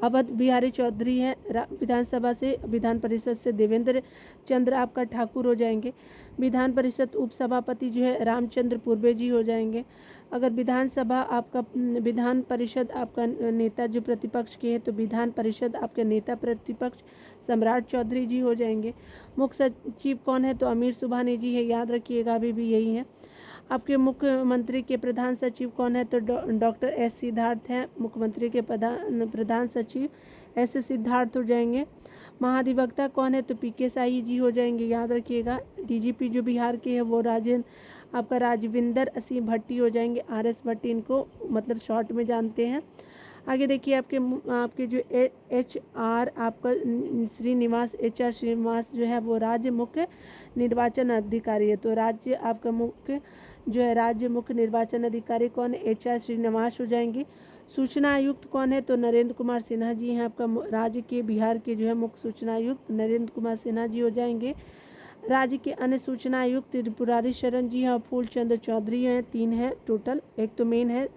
Speaker 1: अवध बिहारी चौधरी हैं विधानसभा से, विधान परिषद से देवेंद्र चंद्र आपका ठाकुर हो जाएंगे। विधान परिषद उपसभापति जो है रामचंद्र पूर्वे जी हो जाएंगे। अगर विधानसभा आपका विधान परिषद आपका नेता जो प्रतिपक्ष के है तो विधान परिषद आपके नेता प्रतिपक्ष सम्राट चौधरी जी हो जाएंगे। मुख्य सचिव कौन है? तो अमीर सुबहानी जी है, याद रखिएगा अभी भी यही है। आपके मुख्यमंत्री के प्रधान सचिव कौन है? तो डॉक्टर एस सिद्धार्थ हैं। मुख्यमंत्री के प्रधान सचिव एस सिद्धार्थ हो जाएंगे। महाधिवक्ता कौन है? तो पीके साही जी हो जाएंगे, याद रखिएगा। डीजीपी जो बिहार के है वो आपका राजविंदर सिंह भट्टी हो जाएंगे। आरएस भट्टी इनको मतलब शॉर्ट में जानते हैं। आगे देखिए आपके जो HR आपका श्रीनिवास HR श्रीनिवास जो है वो राज्य मुख्य निर्वाचन अधिकारी है। तो राज्य आपका मुख्य जो है राज्य मुख्य निर्वाचन अधिकारी कौन है? HR श्रीनिवास हो जाएंगे। सूचना आयुक्त कौन है? तो नरेंद्र कुमार सिन्हा जी हैं। आपका राज्य के बिहार के जो है मुख्य सूचना आयुक्त नरेंद्र कुमार सिन्हा जी हो जाएंगे। राज्य के अन्य सूचना आयुक्त त्रिपुरारी शरण जी हैं और फूलचंद चौधरी हैं। 3 हैं टोटल। एक तो मेन है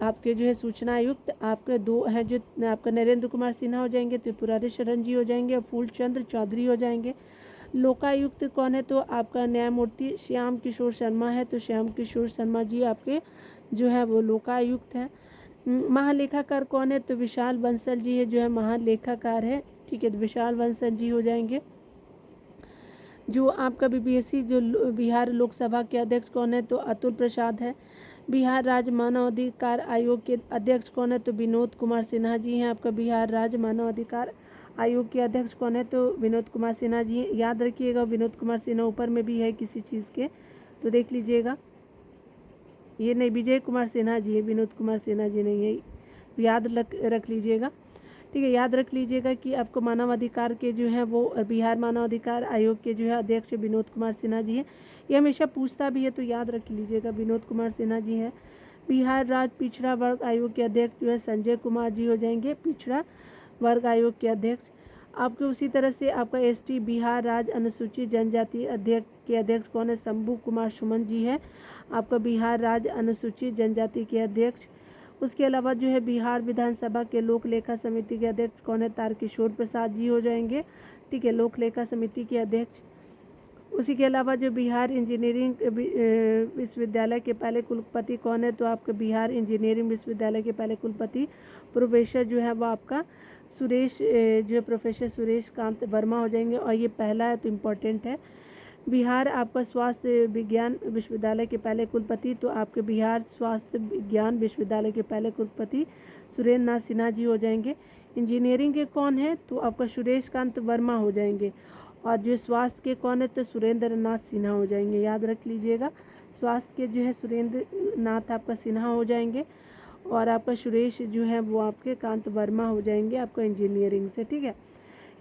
Speaker 1: आपके जो है सूचना आयुक्त, आपके 2 हैं जो आपका नरेंद्र कुमार सिन्हा हो जाएंगे, त्रिपुरारी शरण जी हो जाएंगे और फूलचंद चौधरी हो जाएंगे। लोकायुक्त कौन है? तो आपका न्यायमूर्ति श्याम किशोर शर्मा है। तो श्याम किशोर शर्मा जी आपके जो है वो लोकायुक्त हैं। महालेखाकार कौन है? तो विशाल बंसल जी है जो है महालेखाकार है, ठीक है। तो विशाल बंसल जी हो जाएंगे। जो आपका BPSC जो बिहार लोकसभा के अध्यक्ष कौन है? तो अतुल प्रसाद है। बिहार राज्य मानव अधिकार आयोग के अध्यक्ष कौन है? तो विनोद कुमार सिन्हा जी हैं। आपका बिहार राज्य मानव अधिकार आयोग के अध्यक्ष कौन है? तो विनोद कुमार सिन्हा जी हैं। याद रखिएगा विनोद कुमार सिन्हा ऊपर में भी है किसी चीज़ के, तो देख लीजिएगा। ये नहीं, विजय कुमार सिन्हा जी है, विनोद कुमार सिन्हा जी नहीं है, याद रख लीजिएगा, ठीक है। याद रख लीजिएगा कि आपको मानव अधिकार के जो है वो बिहार मानव अधिकार आयोग के जो है अध्यक्ष विनोद कुमार सिन्हा जी हैं। ये हमेशा पूछता भी है तो याद रख लीजिएगा, विनोद कुमार सिन्हा जी हैं। बिहार राज्य पिछड़ा वर्ग आयोग के अध्यक्ष जो है संजय कुमार जी हो जाएंगे, पिछड़ा वर्ग आयोग के अध्यक्ष। आपके उसी तरह से आपका ST बिहार राज्य अनुसूचित जनजाति अध्यक्ष कौन है? शंभू कुमार सुमन जी है, आपका बिहार राज्य अनुसूचित जनजाति के अध्यक्ष। उसके अलावा जो है बिहार विधानसभा के लोक लेखा समिति के अध्यक्ष कौन है? तारकिशोर प्रसाद जी हो जाएंगे, ठीक है, लोक लेखा समिति के अध्यक्ष। उसी के अलावा जो बिहार इंजीनियरिंग विश्वविद्यालय के पहले कुलपति कौन है? तो आपके बिहार इंजीनियरिंग विश्वविद्यालय के पहले कुलपति प्रोफेसर जो है वो आपका सुरेश जो है प्रोफेसर सुरेश कांत वर्मा हो जाएंगे। और ये पहला है तो इम्पोर्टेंट है। बिहार आपका स्वास्थ्य विज्ञान विश्वविद्यालय के पहले कुलपति, तो आपके बिहार स्वास्थ्य विज्ञान विश्वविद्यालय के पहले कुलपति सुरेंद्र नाथ सिन्हा जी हो जाएंगे। इंजीनियरिंग के कौन है? तो आपका सुरेश कांत वर्मा हो जाएंगे। और जो स्वास्थ्य के कौन है? तो सुरेंद्र नाथ सिन्हा हो जाएंगे, याद रख लीजिएगा। स्वास्थ्य के जो है सुरेंद्र नाथ आपका सिन्हा हो जाएंगे और आपका सुरेश जो है वो आपके कांत वर्मा हो जाएंगे आपका इंजीनियरिंग से, ठीक है।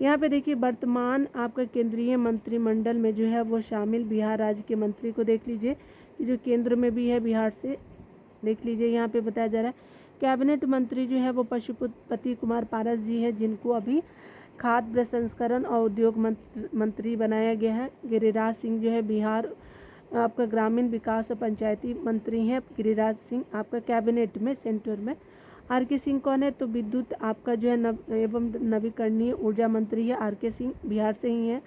Speaker 1: यहाँ पे देखिए वर्तमान आपका केंद्रीय मंत्रिमंडल में जो है वो शामिल बिहार राज्य के मंत्री को देख लीजिए, जो केंद्र में भी है बिहार से, देख लीजिए। यहाँ पे बताया जा रहा है कैबिनेट मंत्री जो है वो पशुपति कुमार पारस जी है, जिनको अभी खाद्य प्रसंस्करण और उद्योग मंत्री बनाया गया है। गिरिराज सिंह जो है बिहार आपका ग्रामीण विकास और पंचायती मंत्री हैं। गिरिराज सिंह आपका कैबिनेट में सेंटर में। RK सिंह कौन है? तो विद्युत आपका जो है एवं नवीकरणीय ऊर्जा मंत्री है। RK सिंह बिहार से ही हैं।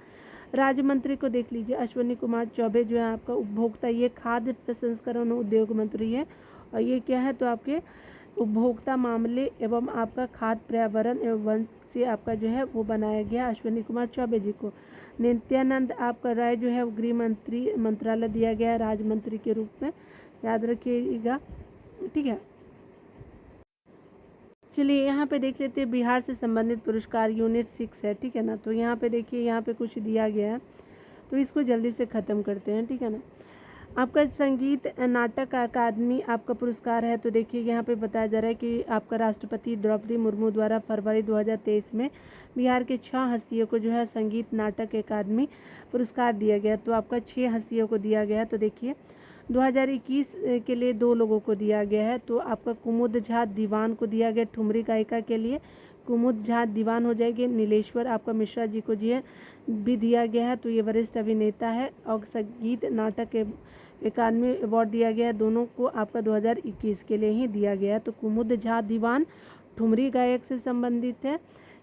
Speaker 1: राज्य मंत्री को देख लीजिए, अश्विनी कुमार चौबे जो है आपका उपभोक्ता, ये खाद्य प्रसंस्करण उद्योग मंत्री है। और ये क्या है, तो आपके उपभोक्ता मामले एवं आपका खाद्य पर्यावरण एवं वन से आपका जो है वो बनाया गया अश्विनी कुमार चौबे जी को। नित्यानंद आपका राय जो है वो गृह मंत्री मंत्रालय दिया गया है राज्य मंत्री के रूप में, याद रखिएगा, ठीक है। चलिए यहाँ पे देख लेते हैं बिहार से संबंधित पुरस्कार यूनिट 6 है, ठीक है ना। तो यहाँ पे देखिए, यहाँ पे कुछ दिया गया है, तो इसको जल्दी से ख़त्म करते हैं, ठीक है ना। आपका संगीत नाटक अकादमी आपका पुरस्कार है, तो देखिए यहाँ पे बताया जा रहा है कि आपका राष्ट्रपति द्रौपदी मुर्मू द्वारा फरवरी 2023 में बिहार के 6 हस्तियों को जो है संगीत नाटक अकादमी पुरस्कार दिया गया। तो आपका 6 हस्तियों को दिया गया। तो देखिए 2021 के लिए 2 लोगों को दिया गया है। तो आपका कुमुद झा दीवान को दिया गया, ठुमरी गायिका के लिए कुमुद झा दीवान हो जाएगी। नीलेश्वर आपका मिश्रा जी को जो है भी दिया गया है, तो ये वरिष्ठ अभिनेता है। और संगीत नाटक अकादमी अवार्ड दिया गया है, दोनों को आपका 2021 के लिए ही दिया गया है। तो कुमुद झा दीवान ठुमरी गायक से संबंधित है,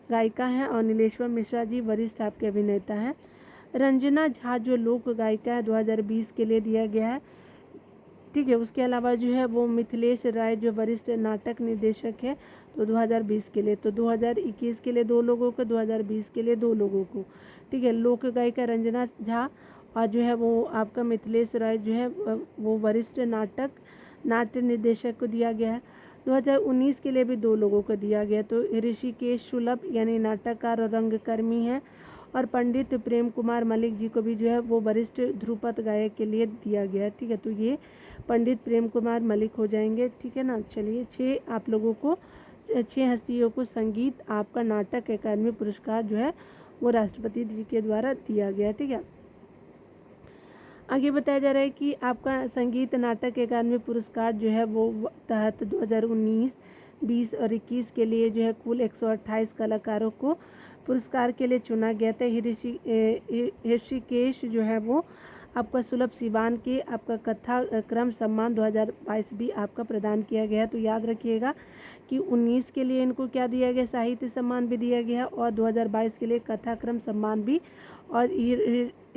Speaker 1: गायिका हैं, और नीलेश्वर मिश्रा जी वरिष्ठ आपके अभिनेता हैं। रंजना झा जो लोक गायिका है 2020 के लिए दिया गया है, ठीक है। उसके अलावा जो है वो मिथिलेश राय जो वरिष्ठ नाटक निर्देशक है, तो 2020 के लिए। तो 2021 के लिए 2 लोगों को, 2020 के लिए 2 लोगों को, ठीक है। लोक गायिका रंजना झा और जो है वो आपका मिथिलेश राय जो है वो वरिष्ठ नाट्य निर्देशक को दिया गया है। 2019 के लिए भी 2 लोगों को दिया गया। तो ऋषिकेश सुलभ यानी नाटककार और रंगकर्मी हैं, और पंडित प्रेम कुमार मलिक जी को भी जो है वो वरिष्ठ ध्रुपद गायक के लिए दिया गया है, ठीक है। तो ये पंडित प्रेम कुमार मलिक हो जाएंगे, ठीक है ना। चलिए 6 आप लोगों को, 6 हस्तियों को संगीत आपका नाटक अकादमी पुरस्कार जो है वो राष्ट्रपति जी के द्वारा दिया गया, ठीक है। आगे बताया जा रहा है कि आपका संगीत नाटक अकादमी पुरस्कार जो है वो तहत 2019, 20 और 21 के लिए जो है कुल 128 कलाकारों को पुरस्कार के लिए चुना गया था। ऋषिकेश जो है वो आपका सुलभ सिवान के आपका कथा क्रम सम्मान 2022 भी आपका प्रदान किया गया। तो याद रखिएगा कि 19 के लिए इनको क्या दिया गया, साहित्य सम्मान भी दिया गया, और 2022 के लिए कथा क्रम सम्मान भी। और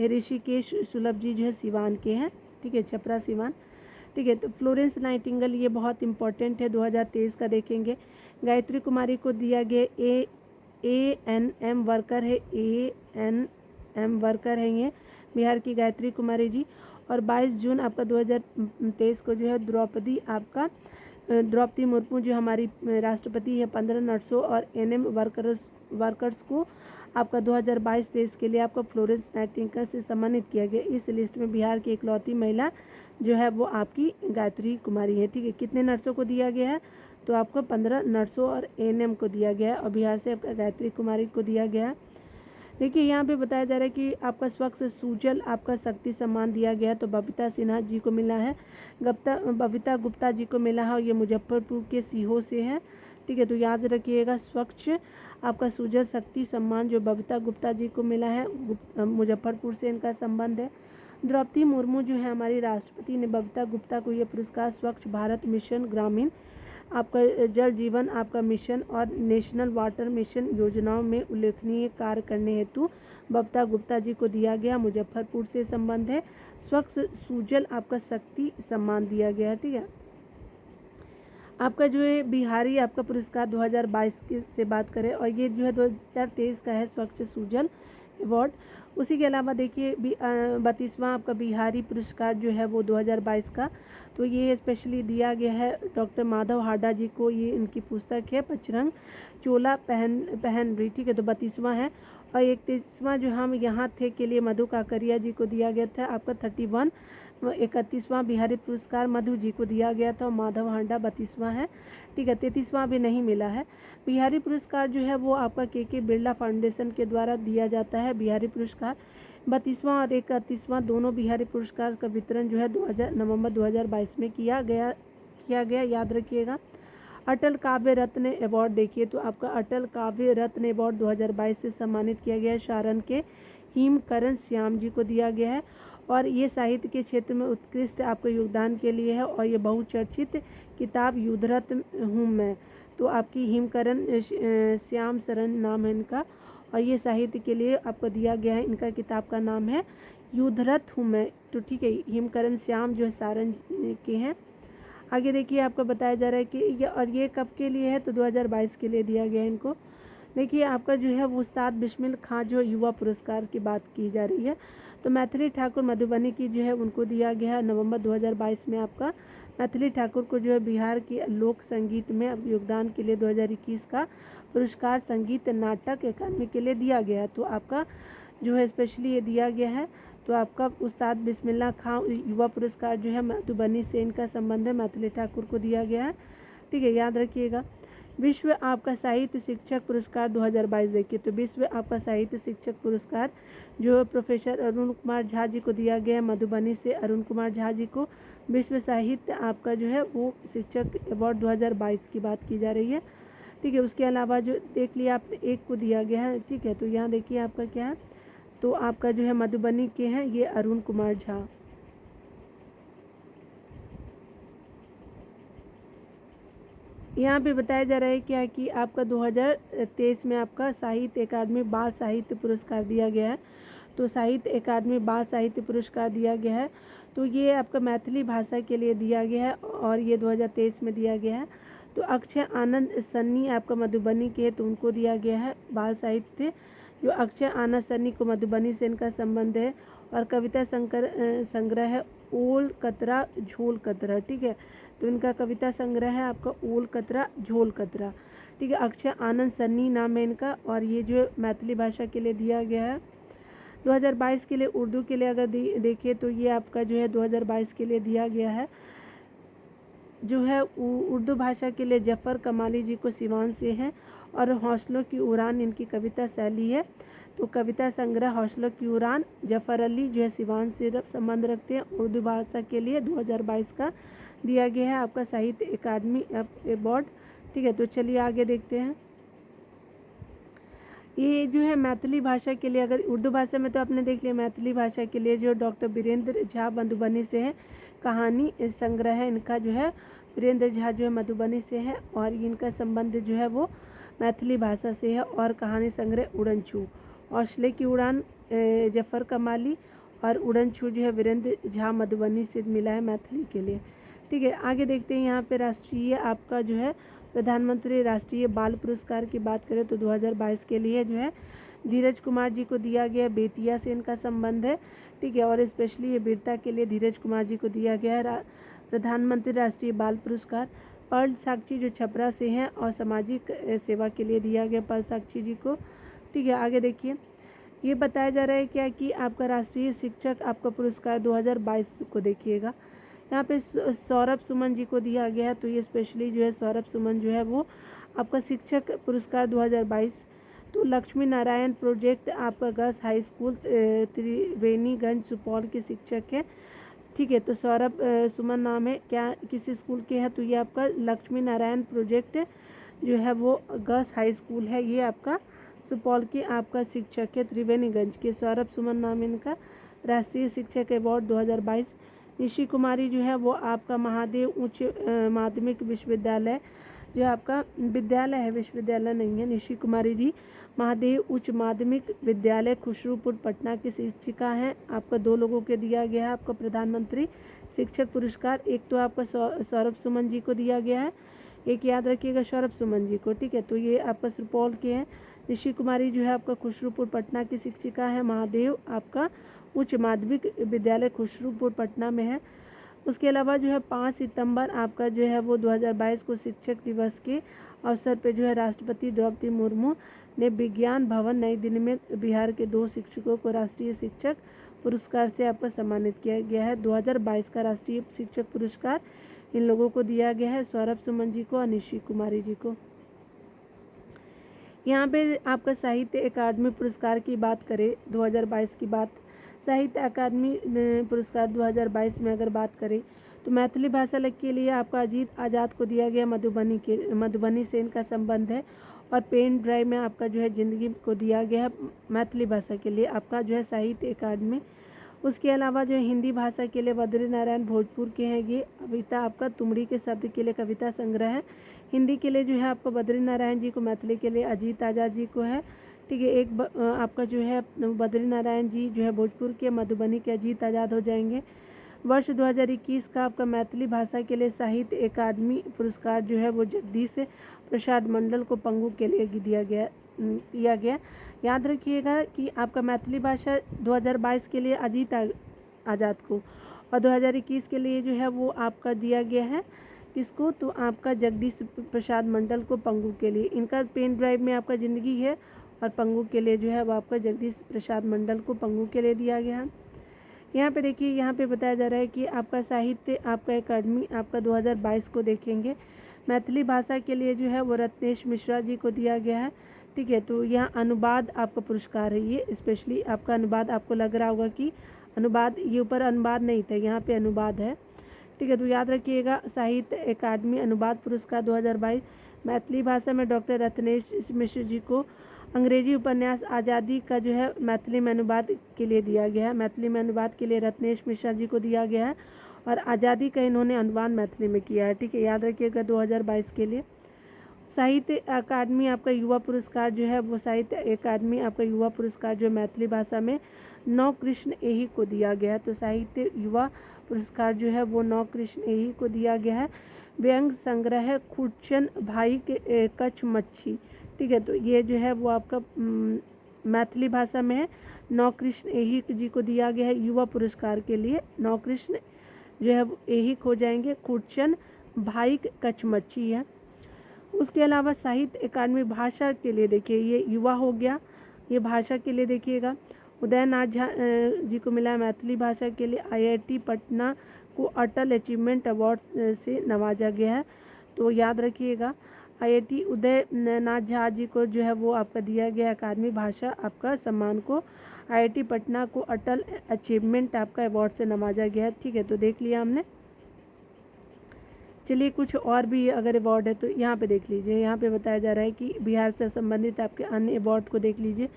Speaker 1: ऋषिकेश सुलभ जी जो है सिवान के हैं, ठीक है, छपरा सिवान, ठीक है। तो फ्लोरेंस नाइटिंगेल ये बहुत इंपॉर्टेंट है, 2023 का देखेंगे। गायत्री कुमारी को दिया गया ANM वर्कर है, ANM वर्कर है ये बिहार की गायत्री कुमारी जी। और 22 जून आपका 2023 को जो है द्रौपदी मुर्मू जो हमारी राष्ट्रपति है 15 नर्सों और NM वर्कर्स को आपका 2022-23 के लिए आपका फ्लोरेंस नाइटिंगेल से सम्मानित किया गया। इस लिस्ट में बिहार की इकलौती महिला जो है वो आपकी गायत्री कुमारी है, ठीक है। कितने नर्सों को दिया गया है, तो आपको 15 नर्सों और ANM को दिया गया है, और बिहार से आपका गायत्री कुमारी को दिया गया है। देखिए यहाँ पे बताया जा रहा है कि आपका स्वच्छ सुजल आपका शक्ति सम्मान दिया गया है, तो बबीता सिन्हा जी को मिला है, बबीता गुप्ता जी को मिला है, और ये मुजफ्फरपुर के सीहो से है, ठीक है। तो याद रखिएगा स्वच्छ आपका सुजल शक्ति सम्मान जो बबीता गुप्ता जी को मिला है, मुजफ्फरपुर से इनका संबंध है। द्रौपदी मुर्मू जो है हमारी राष्ट्रपति ने बबीता गुप्ता को ये पुरस्कार स्वच्छ भारत मिशन ग्रामीण आपका जल जीवन आपका मिशन और नेशनल वाटर मिशन योजनाओं में उल्लेखनीय कार्य करने हेतु बबीता गुप्ता जी को दिया गया, मुजफ्फरपुर से संबंध है। स्वच्छ सुजल आपका शक्ति सम्मान दिया गया है, ठीक है। आपका जो है बिहारी आपका पुरस्कार 2022 से बात करें, और ये जो है 2023 का है स्वच्छ सुजल अवार्ड। उसी के अलावा देखिए 32वां आपका बिहारी पुरस्कार जो है वो 2022 का, तो ये स्पेशली दिया गया है डॉक्टर माधव हाडा जी को। ये इनकी पुस्तक है पचरंग चोला पहन रही, ठीक है। तो 32वां है। और 31वां जो हम यहाँ थे के लिए मधु काकरिया जी को दिया गया था आपका 31वां बिहारी पुरस्कार मधु जी को दिया गया था, और माधव हांडा 32वां है, ठीक है। 33वां अभी नहीं मिला है। बिहारी पुरस्कार जो है वो आपका के बिरला फाउंडेशन के द्वारा दिया जाता है बिहारी पुरस्कार। 32वां और 31वां दोनों बिहारी पुरस्कार का वितरण जो है नवंबर 2022 में किया गया, याद रखिएगा। अटल काव्य रत्न अवार्ड देखिए, तो आपका अटल काव्य रत्न अवार्ड 2022 से सम्मानित किया गया है सारण के हिमकरण श्याम जी को दिया गया है, और ये साहित्य के क्षेत्र में उत्कृष्ट आपके योगदान के लिए है। और ये बहुचर्चित किताब युद्धरत्न हूँ मैं, तो आपकी हिमकरण श्याम शरण नाम है इनका, और ये साहित्य के लिए आपको दिया गया है। इनका किताब का नाम है युद्धरथ हूँ मैं। तो ठीक है, हिमकरण श्याम जो है सारन के हैं। आगे देखिए आपको बताया जा रहा है कि ये कब के लिए है, तो 2022 के लिए दिया गया है इनको। देखिए आपका जो है वो उस्ताद बिस्मिल खां जो युवा पुरस्कार की बात की जा रही है। तो मैथिली ठाकुर मधुबनी की जो है उनको दिया गया है नवंबर 2022 में। आपका मैथिली ठाकुर को जो है बिहार की लोक संगीत में योगदान के लिए 2021 का पुरस्कार संगीत नाटक अकादमी के लिए दिया गया है। तो आपका जो है स्पेशली ये दिया गया है। तो आपका उस्ताद बिस्मिल्लाह खां युवा पुरस्कार जो है मधुबनी से इनका संबंध है, मैथिली ठाकुर को दिया गया है। ठीक है, याद रखिएगा। विश्व आपका साहित्य शिक्षक पुरस्कार 2022 देखिए, तो विश्व आपका साहित्य शिक्षक पुरस्कार जो प्रोफेसर अरुण कुमार झा जी को दिया गया है मधुबनी से। अरुण कुमार झा जी को विश्व साहित्य आपका जो है वो शिक्षक अवार्ड 2022 की बात की जा रही है। ठीक है, उसके अलावा जो देख लिया आपने एक को दिया गया है। ठीक है, तो यहाँ देखिए आपका क्या है, तो आपका जो है मधुबनी के हैं ये अरुण कुमार झा। यहाँ पे बताया जा रहा है क्या कि आपका 2023 में आपका साहित्य अकादमी बाल साहित्य पुरस्कार दिया गया है। तो साहित्य अकादमी बाल साहित्य पुरस्कार दिया गया है, तो ये आपका मैथिली भाषा के लिए दिया गया है और ये 2023 में दिया गया है। तो अक्षय आनंद सन्नी आपका मधुबनी के, तो उनको दिया गया है बाल साहित्य। जो अक्षय आनंद सन्नी को मधुबनी से इनका संबंध है। और कविता संग्रह है ओल कतरा झोल कतरा। ठीक है, तो इनका कविता संग्रह है आपका ओल कतरा झोल कतरा। ठीक है, अक्षय आनंद सन्नी नाम है इनका और ये जो मैथिली भाषा के लिए दिया गया है। 2022 के लिए उर्दू के लिए अगर देखिए तो ये आपका जो है 2022 के लिए दिया गया है जो है उर्दू भाषा के लिए जफ़र कमाली जी को सिवान से है। और हौसलों की उड़ान इनकी कविता शैली है। तो कविता संग्रह हौसलों की उड़ान, जफ़र अली जो है सिवान से संबंध रखते हैं। उर्दू भाषा के लिए 2022 का दिया गया है आपका साहित्य अकादमी अवार्ड। ठीक है, तो चलिए आगे देखते हैं। ये जो है मैथिली भाषा के लिए, अगर उर्दू भाषा में तो आपने देख लिया, मैथिली भाषा के लिए जो डॉक्टर वीरेंद्र झा मधुबनी से है। कहानी संग्रह है इनका जो है, वीरेंद्र झा जो है मधुबनी से है और इनका संबंध जो है वो मैथिली भाषा से है। और कहानी संग्रह उड़नछू, हौसले की उड़ान जफ़र कमाली और उड़नछू जो है वीरेंद्र झा मधुबनी से मिला है मैथिली के लिए। ठीक है, आगे देखते हैं। यहाँ पे राष्ट्रीय आपका जो है प्रधानमंत्री राष्ट्रीय बाल पुरस्कार की बात करें तो 2022 के लिए जो है धीरज कुमार जी को दिया गया, बेतिया से इनका संबंध है। ठीक है, और स्पेशली ये वीरता के लिए धीरज कुमार जी को दिया गया है प्रधानमंत्री राष्ट्रीय बाल पुरस्कार। पर्ल साक्षी जो छपरा से हैं और सामाजिक सेवा के लिए दिया गया पर्ल साक्षी जी को। ठीक है, आगे देखिए। ये बताया जा रहा है क्या कि आपका राष्ट्रीय शिक्षक आपका पुरस्कार 2022 को देखिएगा, यहाँ पे सौरभ सुमन जी को दिया गया है। तो ये स्पेशली जो है सौरभ सुमन जो है वो आपका शिक्षक पुरस्कार 2022। तो लक्ष्मी नारायण प्रोजेक्ट आपका girls high school Triveniganj Supaul के शिक्षक है। ठीक है, तो सौरभ सुमन नाम है, क्या किस स्कूल के है, तो ये आपका लक्ष्मी नारायण प्रोजेक्ट जो है वो गर्ल्स हाई स्कूल है, ये आपका सुपौल के आपका शिक्षक है त्रिवेणीगंज के। सौरभ सुमन नाम इनका। राष्ट्रीय शिक्षक अवार्ड 2022। निशी कुमारी जो है वो आपका महादेव उच्च माध्यमिक विश्वविद्यालय जो आपका विद्यालय है, विश्वविद्यालय नहीं है। निशी कुमारी जी महादेव उच्च माध्यमिक विद्यालय खुसरूपुर पटना की शिक्षिका हैं। आपका 2 लोगों के दिया गया है आपका प्रधानमंत्री शिक्षक पुरस्कार। एक तो आपका सौरभ सुमन जी को दिया गया है, एक याद रखिएगा सौरभ सुमन जी को। ठीक है, तो ये आपका सुपौल के हैं। निशी कुमारी जो है आपका खुसरूपुर पटना की शिक्षिका है। महादेव आपका उच्च माध्यमिक विद्यालय खुसरूपुर पटना में है। उसके अलावा जो है 5 सितंबर आपका जो है वो 2022 को शिक्षक दिवस के अवसर पे जो है राष्ट्रपति द्रौपदी मुर्मू ने विज्ञान भवन नई दिल्ली में बिहार के 2 शिक्षकों को राष्ट्रीय शिक्षक पुरस्कार से आपका सम्मानित किया गया है। 2022 का राष्ट्रीय शिक्षक पुरस्कार इन लोगों को दिया गया है, सौरभ सुमन जी को और निशी कुमारी जी को। यहाँ पे आपका साहित्य अकादमी पुरस्कार की बात करें 2022 की बात, साहित्य अकादमी पुरस्कार 2022 में अगर बात करें तो मैथिली भाषा के लिए आपका अजीत आज़ाद को दिया गया, मधुबनी से इनका संबंध है। और पेन ड्राइव में आपका जो है ज़िंदगी को दिया गया है मैथिली भाषा के लिए आपका जो है साहित्य अकादमी। उसके अलावा जो है हिंदी भाषा के लिए बद्री नारायण भोजपुर के हैं, ये कविता आपका तुमड़ी के शब्द के लिए कविता संग्रह है। हिंदी के लिए जो है आपको बद्री नारायण जी को, मैथिली के लिए अजीत आज़ाद जी को है। ठीक है। आपका जो है बद्री नारायण जी जो है भोजपुर के, मधुबनी के अजीत आज़ाद हो जाएंगे। वर्ष 2021 का आपका मैथिली भाषा के लिए साहित्य अकादमी पुरस्कार जो है वो जगदीश प्रसाद मंडल को पंगु के लिए दिया गया। याद रखिएगा कि आपका मैथिली भाषा 2022 के लिए अजीत आज़ाद को, और 2021 के लिए जो है वो आपका दिया गया है किसको, तो आपका जगदीश प्रसाद मंडल को पंगु के लिए। इनका पेन ड्राइव में आपका ज़िंदगी है, और पंगु के लिए जो है वो आपका जगदीश प्रसाद मंडल को पंगु के लिए दिया गया है। यहाँ पे देखिए, यहाँ पे बताया जा रहा है कि आपका साहित्य आपका अकादमी आपका 2022 को देखेंगे मैथिली भाषा के लिए जो है वो रत्नेश मिश्रा जी को दिया गया है। ठीक है, तो यहाँ अनुवाद आपका पुरस्कार है, ये स्पेशली आपका अनुवाद। आपको लग रहा होगा कि अनुवाद, ये ऊपर अनुवाद नहीं था, यहाँ पे अनुवाद है। ठीक है, तो याद रखिएगा साहित्य अकादमी अनुवाद पुरस्कार 2022 मैथिली भाषा में डॉक्टर रत्नेश मिश्र जी को अंग्रेजी उपन्यास आज़ादी का जो है मैथिली में अनुवाद के लिए दिया गया है। मैथिली में अनुवाद के लिए रत्नेश मिश्रा जी को दिया गया है, और आज़ादी का इन्होंने अनुवाद मैथिली में किया है। ठीक है, याद रखिएगा 2022 के लिए। साहित्य अकादमी आपका युवा पुरस्कार जो है वो साहित्य अकादमी आपका युवा पुरस्कार जो मैथिली भाषा में नौ कृष्ण एही को दिया गया है। तो साहित्य युवा पुरस्कार जो है वो नौ कृष्ण एही को दिया गया है। व्यंग संग्रह खुर्चन भाई के कच्छ मच्छी। ठीक है, तो ये जो है वो आपका मैथिली भाषा में है, नौ कृष्ण एही जी को दिया गया है युवा पुरस्कार के लिए। नौ कृष्ण जो है वो एही हो जाएंगे, खुर्चन भाई कच्छ मच्छी है। उसके अलावा साहित्य अकादमी भाषा के लिए देखिए, ये युवा हो गया, ये भाषा के लिए देखिएगा उदयनाथ झा जी को मिला मैथिली भाषा के लिए। IIT पटना को अटल अचीवमेंट अवार्ड से नवाजा गया है। तो याद रखिएगा IIT उदयनाथ झा जी को जो है वो आपका दिया गया अकादमी भाषा आपका सम्मान को। IIT पटना को अटल अचीवमेंट आपका अवार्ड से नवाजा गया है। ठीक है, तो देख लिया हमने। चलिए, कुछ और भी अगर अवार्ड है तो यहाँ पे देख लीजिए। यहाँ पे बताया जा रहा है कि बिहार से संबंधित आपके अन्य अवार्ड को देख लीजिए।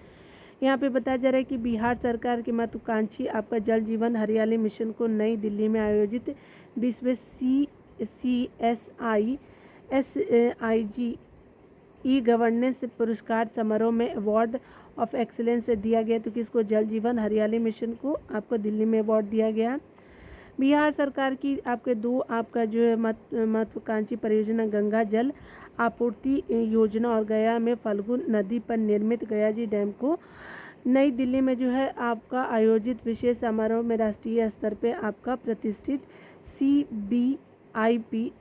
Speaker 1: यहाँ पे बताया जा रहा है कि बिहार सरकार के महत्वाकांक्षी आपका जल जीवन हरियाली मिशन को नई दिल्ली में आयोजित 20वें CSI ई गवर्नेंस पुरस्कार समारोह में अवार्ड ऑफ एक्सीलेंस से दिया गया। तो किसको, जल जीवन हरियाली मिशन को आपको दिल्ली में अवार्ड दिया गया। बिहार सरकार की आपके दो आपका जो है महत्वाकांक्षी परियोजना गंगा जल आपूर्ति योजना और गया में फल्गु नदी पर निर्मित गया जी डैम को नई दिल्ली में जो है आपका आयोजित विशेष समारोह में राष्ट्रीय स्तर पे आपका प्रतिष्ठित CBIP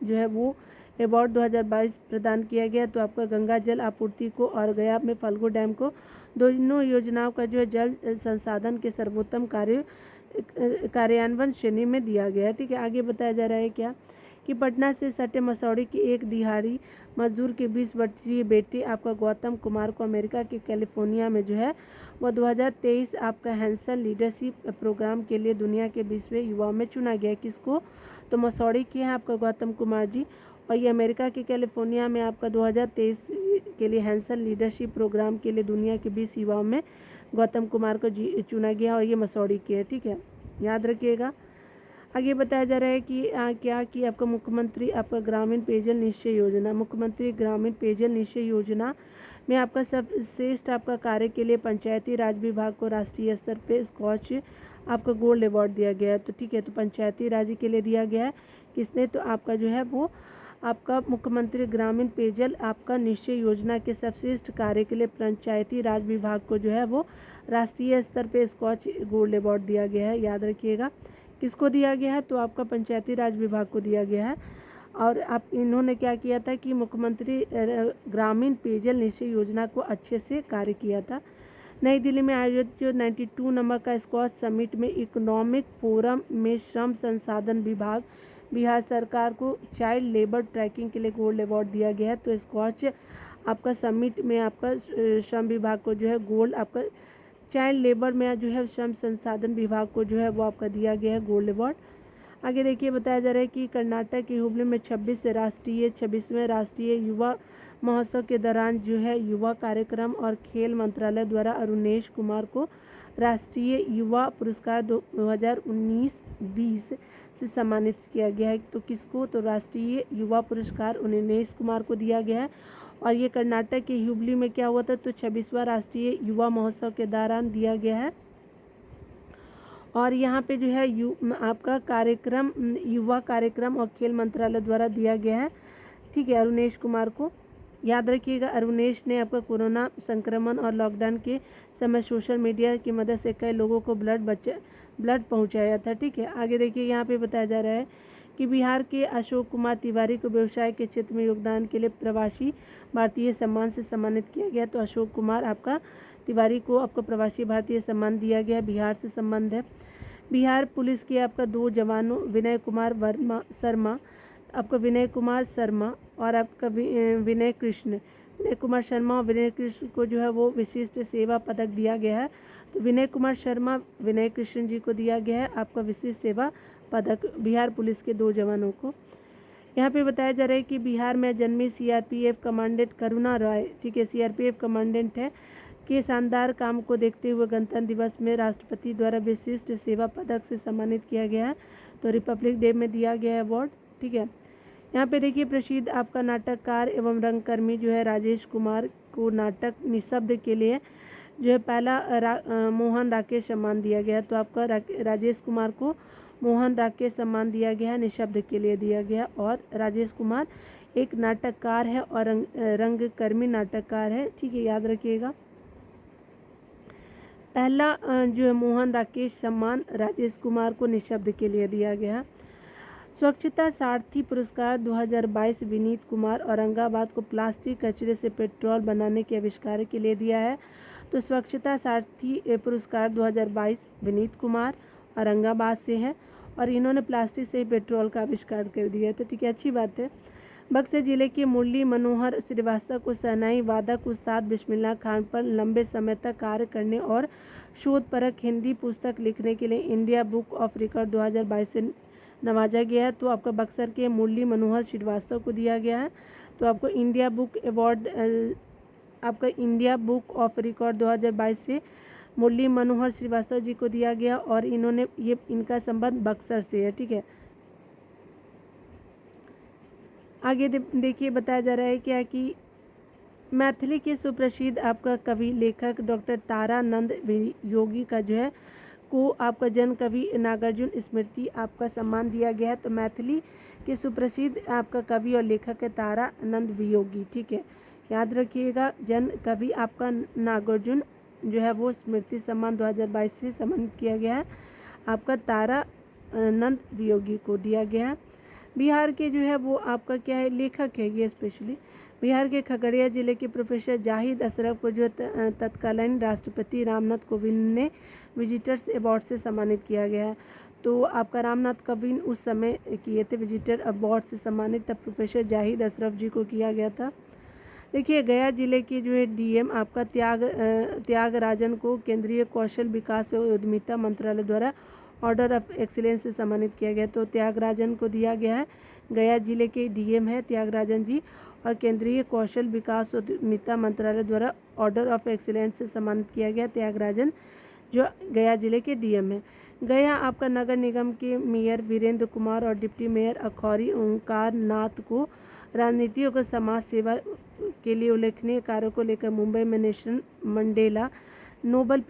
Speaker 1: जो है वो अवार्ड 2022 प्रदान किया गया। तो आपका गंगा जल आपूर्ति को और गया में फल्गु डैम को, दोनों योजनाओं का जो है जल संसाधन के सर्वोत्तम कार्यान्वयन श्रेणी में दिया गया है। ठीक है, आगे बताया जा रहा है क्या कि पटना से सटे मसौड़ी के एक दिहाड़ी मजदूर के 20 वर्षीय बेटे आपका गौतम कुमार को अमेरिका के कैलिफोर्निया में जो है वो 2023 आपका हैंसन लीडरशिप प्रोग्राम के लिए दुनिया के 20वें युवा में चुना गया। किसको, तो मसौड़ी के हैं आपका गौतम कुमार जी, और ये अमेरिका के कैलिफोर्निया में आपका 2023 के लिए हैंसन लीडरशिप प्रोग्राम के लिए दुनिया के 20 युवाओं में गौतम कुमार को चुना गया, और ये मसौड़ी के है। ठीक है, याद रखिएगा। आगे बताया जा रहा है कि क्या कि आपका मुख्यमंत्री आपका ग्रामीण पेयजल निश्चय योजना, मुख्यमंत्री ग्रामीण पेयजल निश्चय योजना में आपका सर्वश्रेष्ठ आपका कार्य के लिए पंचायती राज विभाग को राष्ट्रीय स्तर पे स्कॉच आपका गोल्ड अवार्ड दिया गया है। तो ठीक है, तो पंचायती राज के लिए दिया गया है किसने, तो आपका जो है वो आपका मुख्यमंत्री ग्रामीण पेयजल आपका निश्चय योजना के सर्वश्रेष्ठ कार्य के लिए पंचायती राज विभाग को जो है वो राष्ट्रीय स्तर पे स्कॉच गोल्ड अवार्ड दिया गया है। याद रखिएगा किसको दिया गया है, तो आपका पंचायती राज विभाग को दिया गया है। और आप इन्होंने क्या किया था कि मुख्यमंत्री ग्रामीण पेयजल निश्चय योजना को अच्छे से कार्य किया था। नई दिल्ली में आयोजित जो 92 नंबर का स्कॉच समिट में इकोनॉमिक फोरम में श्रम संसाधन विभाग बिहार सरकार को चाइल्ड लेबर ट्रैकिंग के लिए गोल्ड अवार्ड दिया गया है। तो स्कॉच आपका समिट में आपका श्रम विभाग को जो है गोल्ड, आपका चाइल्ड लेबर में जो है श्रम संसाधन विभाग को जो है वो आपका दिया गया है गोल्ड अवार्ड। आगे देखिए बताया जा रहा है कि कर्नाटक के हुबली में 26वें राष्ट्रीय युवा महोत्सव के दौरान जो है युवा कार्यक्रम और खेल मंत्रालय द्वारा अरुणेश कुमार को राष्ट्रीय युवा पुरस्कार 2019-20 से सम्मानित किया गया है। तो किसको, तो राष्ट्रीय युवा पुरस्कार अरुणेश कुमार को दिया गया है। और ये कर्नाटक के हुबली में क्या हुआ था, तो 26वां राष्ट्रीय युवा महोत्सव के दौरान दिया गया है। और यहाँ पे जो है आपका कार्यक्रम युवा कार्यक्रम और खेल मंत्रालय द्वारा दिया गया है, ठीक है, अरुणेश कुमार को। याद रखिएगा, अरुणेश ने आपका कोरोना संक्रमण और लॉकडाउन के समय सोशल मीडिया की मदद से कई लोगों को ब्लड पहुंचाया था, ठीक है। आगे देखिए, यहाँ पे बताया जा रहा है कि बिहार के अशोक कुमार तिवारी को व्यवसाय के क्षेत्र में योगदान के लिए प्रवासी भारतीय सम्मान से सम्मानित किया गया। तो अशोक कुमार आपका तिवारी को आपका प्रवासी भारतीय सम्मान दिया गया, बिहार से संबंध है। बिहार पुलिस के आपका 2 जवानों विनय कुमार शर्मा और आपका विनय कुमार शर्मा और विनय कृष्ण को जो है वो विशिष्ट सेवा पदक दिया गया है। तो विनय कुमार शर्मा विनय कृष्ण जी को दिया गया है आपका विशिष्ट सेवा पदक, बिहार पुलिस के 2 जवानों को। यहाँ पे बताया जा रहा है कि बिहार में जन्मी सीआरपीएफ कमांडेंट करुणा रॉय, ठीक है, सीआरपीएफ कमांडेंट है, के शानदार काम को देखते हुए गणतंत्र दिवस में राष्ट्रपति द्वारा विशिष्ट सेवा पदक से सम्मानित किया गया है। तो रिपब्लिक डे में दिया गया अवार्ड, ठीक है। यहाँ पे देखिए, प्रसिद्ध आपका नाटककार एवं रंगकर्मी जो है राजेश कुमार को नाटक निःशब्द के लिए जो है पहला मोहन राकेश सम्मान दिया गया। तो आपका राजेश कुमार को मोहन राकेश सम्मान दिया गया है, निःशब्द के लिए दिया गया। और राजेश कुमार एक नाटककार है और रंगकर्मी नाटककार है, ठीक है, याद रखिएगा। पहला जो है मोहन राकेश सम्मान राजेश कुमार को निःशब्द के लिए दिया गया। स्वच्छता सारथी पुरस्कार 2022 विनीत कुमार औरंगाबाद को प्लास्टिक कचरे से पेट्रोल बनाने के आविष्कार के लिए दिया है। तो स्वच्छता सारथी पुरस्कार 2022 विनीत कुमार औरंगाबाद से है और इन्होंने प्लास्टिक से ही पेट्रोल का आविष्कार कर दिया है, तो ठीक है, अच्छी बात है। बक्सर जिले के मुरली मनोहर श्रीवास्तव को शहनाई वादक उस्ताद बिस्मिल्लाह खान पर लंबे समय तक कार्य करने और शोधपरक हिंदी पुस्तक लिखने के लिए इंडिया बुक ऑफ रिकॉर्ड 2022 से नवाजा गया है। तो आपका बक्सर के मुरली मनोहर श्रीवास्तव को दिया गया है। तो आपको इंडिया बुक अवार्ड आपका इंडिया बुक ऑफ रिकॉर्ड 2022 से मुरली मनोहर श्रीवास्तव जी को दिया गया और इनका संबंध बक्सर से है, ठीक है। आगे देखिए, बताया जा रहा है क्या कि मैथिली के सुप्रसिद्ध आपका कवि लेखक डॉक्टर तारानंद योगी का जो है को आपका जन कवि नागार्जुन स्मृति आपका सम्मान दिया गया है। तो मैथिली के सुप्रसिद्ध आपका कवि और लेखक है तारानंद वियोगी, ठीक है, याद रखिएगा। जन कवि आपका नागार्जुन जो है वो स्मृति सम्मान 2022 से सम्मानित किया गया है, आपका तारानंद वियोगी को दिया गया है। बिहार के जो है वो आपका क्या है, लेखक है ये स्पेशली। बिहार के खगड़िया जिले के प्रोफेसर जाहिद अशरफ को जो तत्कालीन राष्ट्रपति रामनाथ कोविंद ने विजिटर्स अवार्ड से सम्मानित किया गया है। तो आपका रामनाथ कोविंद उस समय किए थे विजिटर अवार्ड से सम्मानित, तब प्रोफेसर जाहिद अशरफ जी को किया गया था। देखिए, गया जिले के जो है डीएम आपका त्यागराजन को केंद्रीय कौशल विकास और उद्यमिता मंत्रालय द्वारा ऑर्डर ऑफ एक्सीलेंस से सम्मानित किया गया। तो त्यागराजन को दिया गया है, गया जिले के डीएम है त्यागराजन जी और केंद्रीय कौशल विकास और उद्यमिता मंत्रालय द्वारा ऑर्डर ऑफ एक्सीलेंस से सम्मानित किया गया त्यागराजन, जो गया जिले के डीएम है। गया आपका नगर निगम के मेयर वीरेंद्र कुमार और डिप्टी मेयर अखौरी ओंकार नाथ को राजनीति और समाज सेवा के लिए उल्लेखनीय कार्यों को लेकर मुंबई में Nelson Mandela Nobel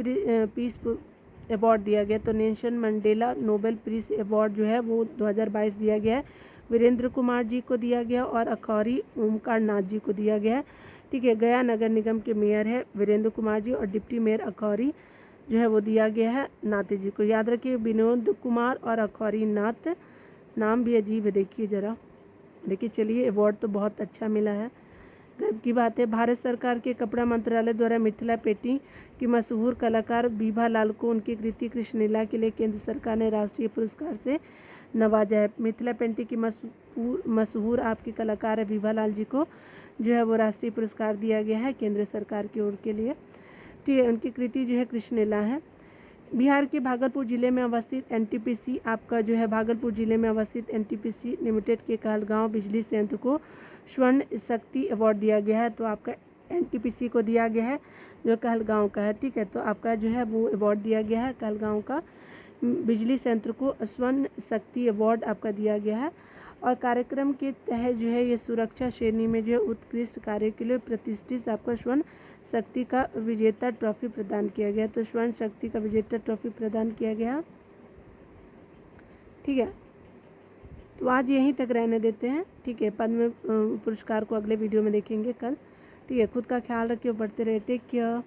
Speaker 1: peace award दिया गया। तो Nelson Mandela Nobel peace award जो है वो 2022 दिया गया है, वीरेंद्र कुमार जी को दिया गया और अखौरी ओमकार नाथ जी को दिया गया है, ठीक है। गया नगर निगम के मेयर है वीरेंद्र कुमार जी और डिप्टी मेयर अखौरी जो है वो दिया गया है नाथ जी को। याद रखिए, विनोद कुमार और अखौरी नाथ, नाम भी अजीब है, देखिए ज़रा, देखिए। चलिए, अवार्ड तो बहुत अच्छा मिला है, गर्व की बात है। भारत सरकार के कपड़ा मंत्रालय द्वारा मिथिला पेंटिंग की मशहूर कलाकार बीभा लाल को उनकी कृति कृष्णलीला के लिए केंद्र सरकार ने राष्ट्रीय पुरस्कार से नवाजा है। मिथिला पेंटिंग की मशहूर आपकी कलाकार है बीभा लाल जी को जो है वो राष्ट्रीय पुरस्कार दिया गया है केंद्र सरकार की ओर के लिए, ठीक है। उनकी कृति जो है कृष्णलीला है। बिहार के भागलपुर जिले में अवस्थित एनटीपीसी आपका जो है भागलपुर जिले में अवस्थित एनटीपीसी लिमिटेड के कहलगांव बिजली संयंत्र को स्वर्ण शक्ति अवार्ड दिया गया है। तो आपका एनटीपीसी को दिया गया है जो कहलगांव का है, ठीक है। तो आपका जो है वो अवार्ड दिया गया है कहलगांव का बिजली संयंत्र को स्वर्ण शक्ति अवार्ड आपका दिया गया है। और कार्यक्रम के तहत जो है ये सुरक्षा श्रेणी में जो है उत्कृष्ट कार्य के लिए प्रतिष्ठित आपका स्वर्ण शक्ति का विजेता ट्रॉफी प्रदान किया गया। तो स्वर्ण शक्ति का विजेता ट्रॉफी प्रदान किया गया। ठीक है, तो आज यहीं तक रहने देते हैं। ठीक है, पद्म पुरस्कार को अगले वीडियो में देखेंगे कल। ठीक है, खुद का ख्याल रखिए, बढ़ते रहे, टेक केयर।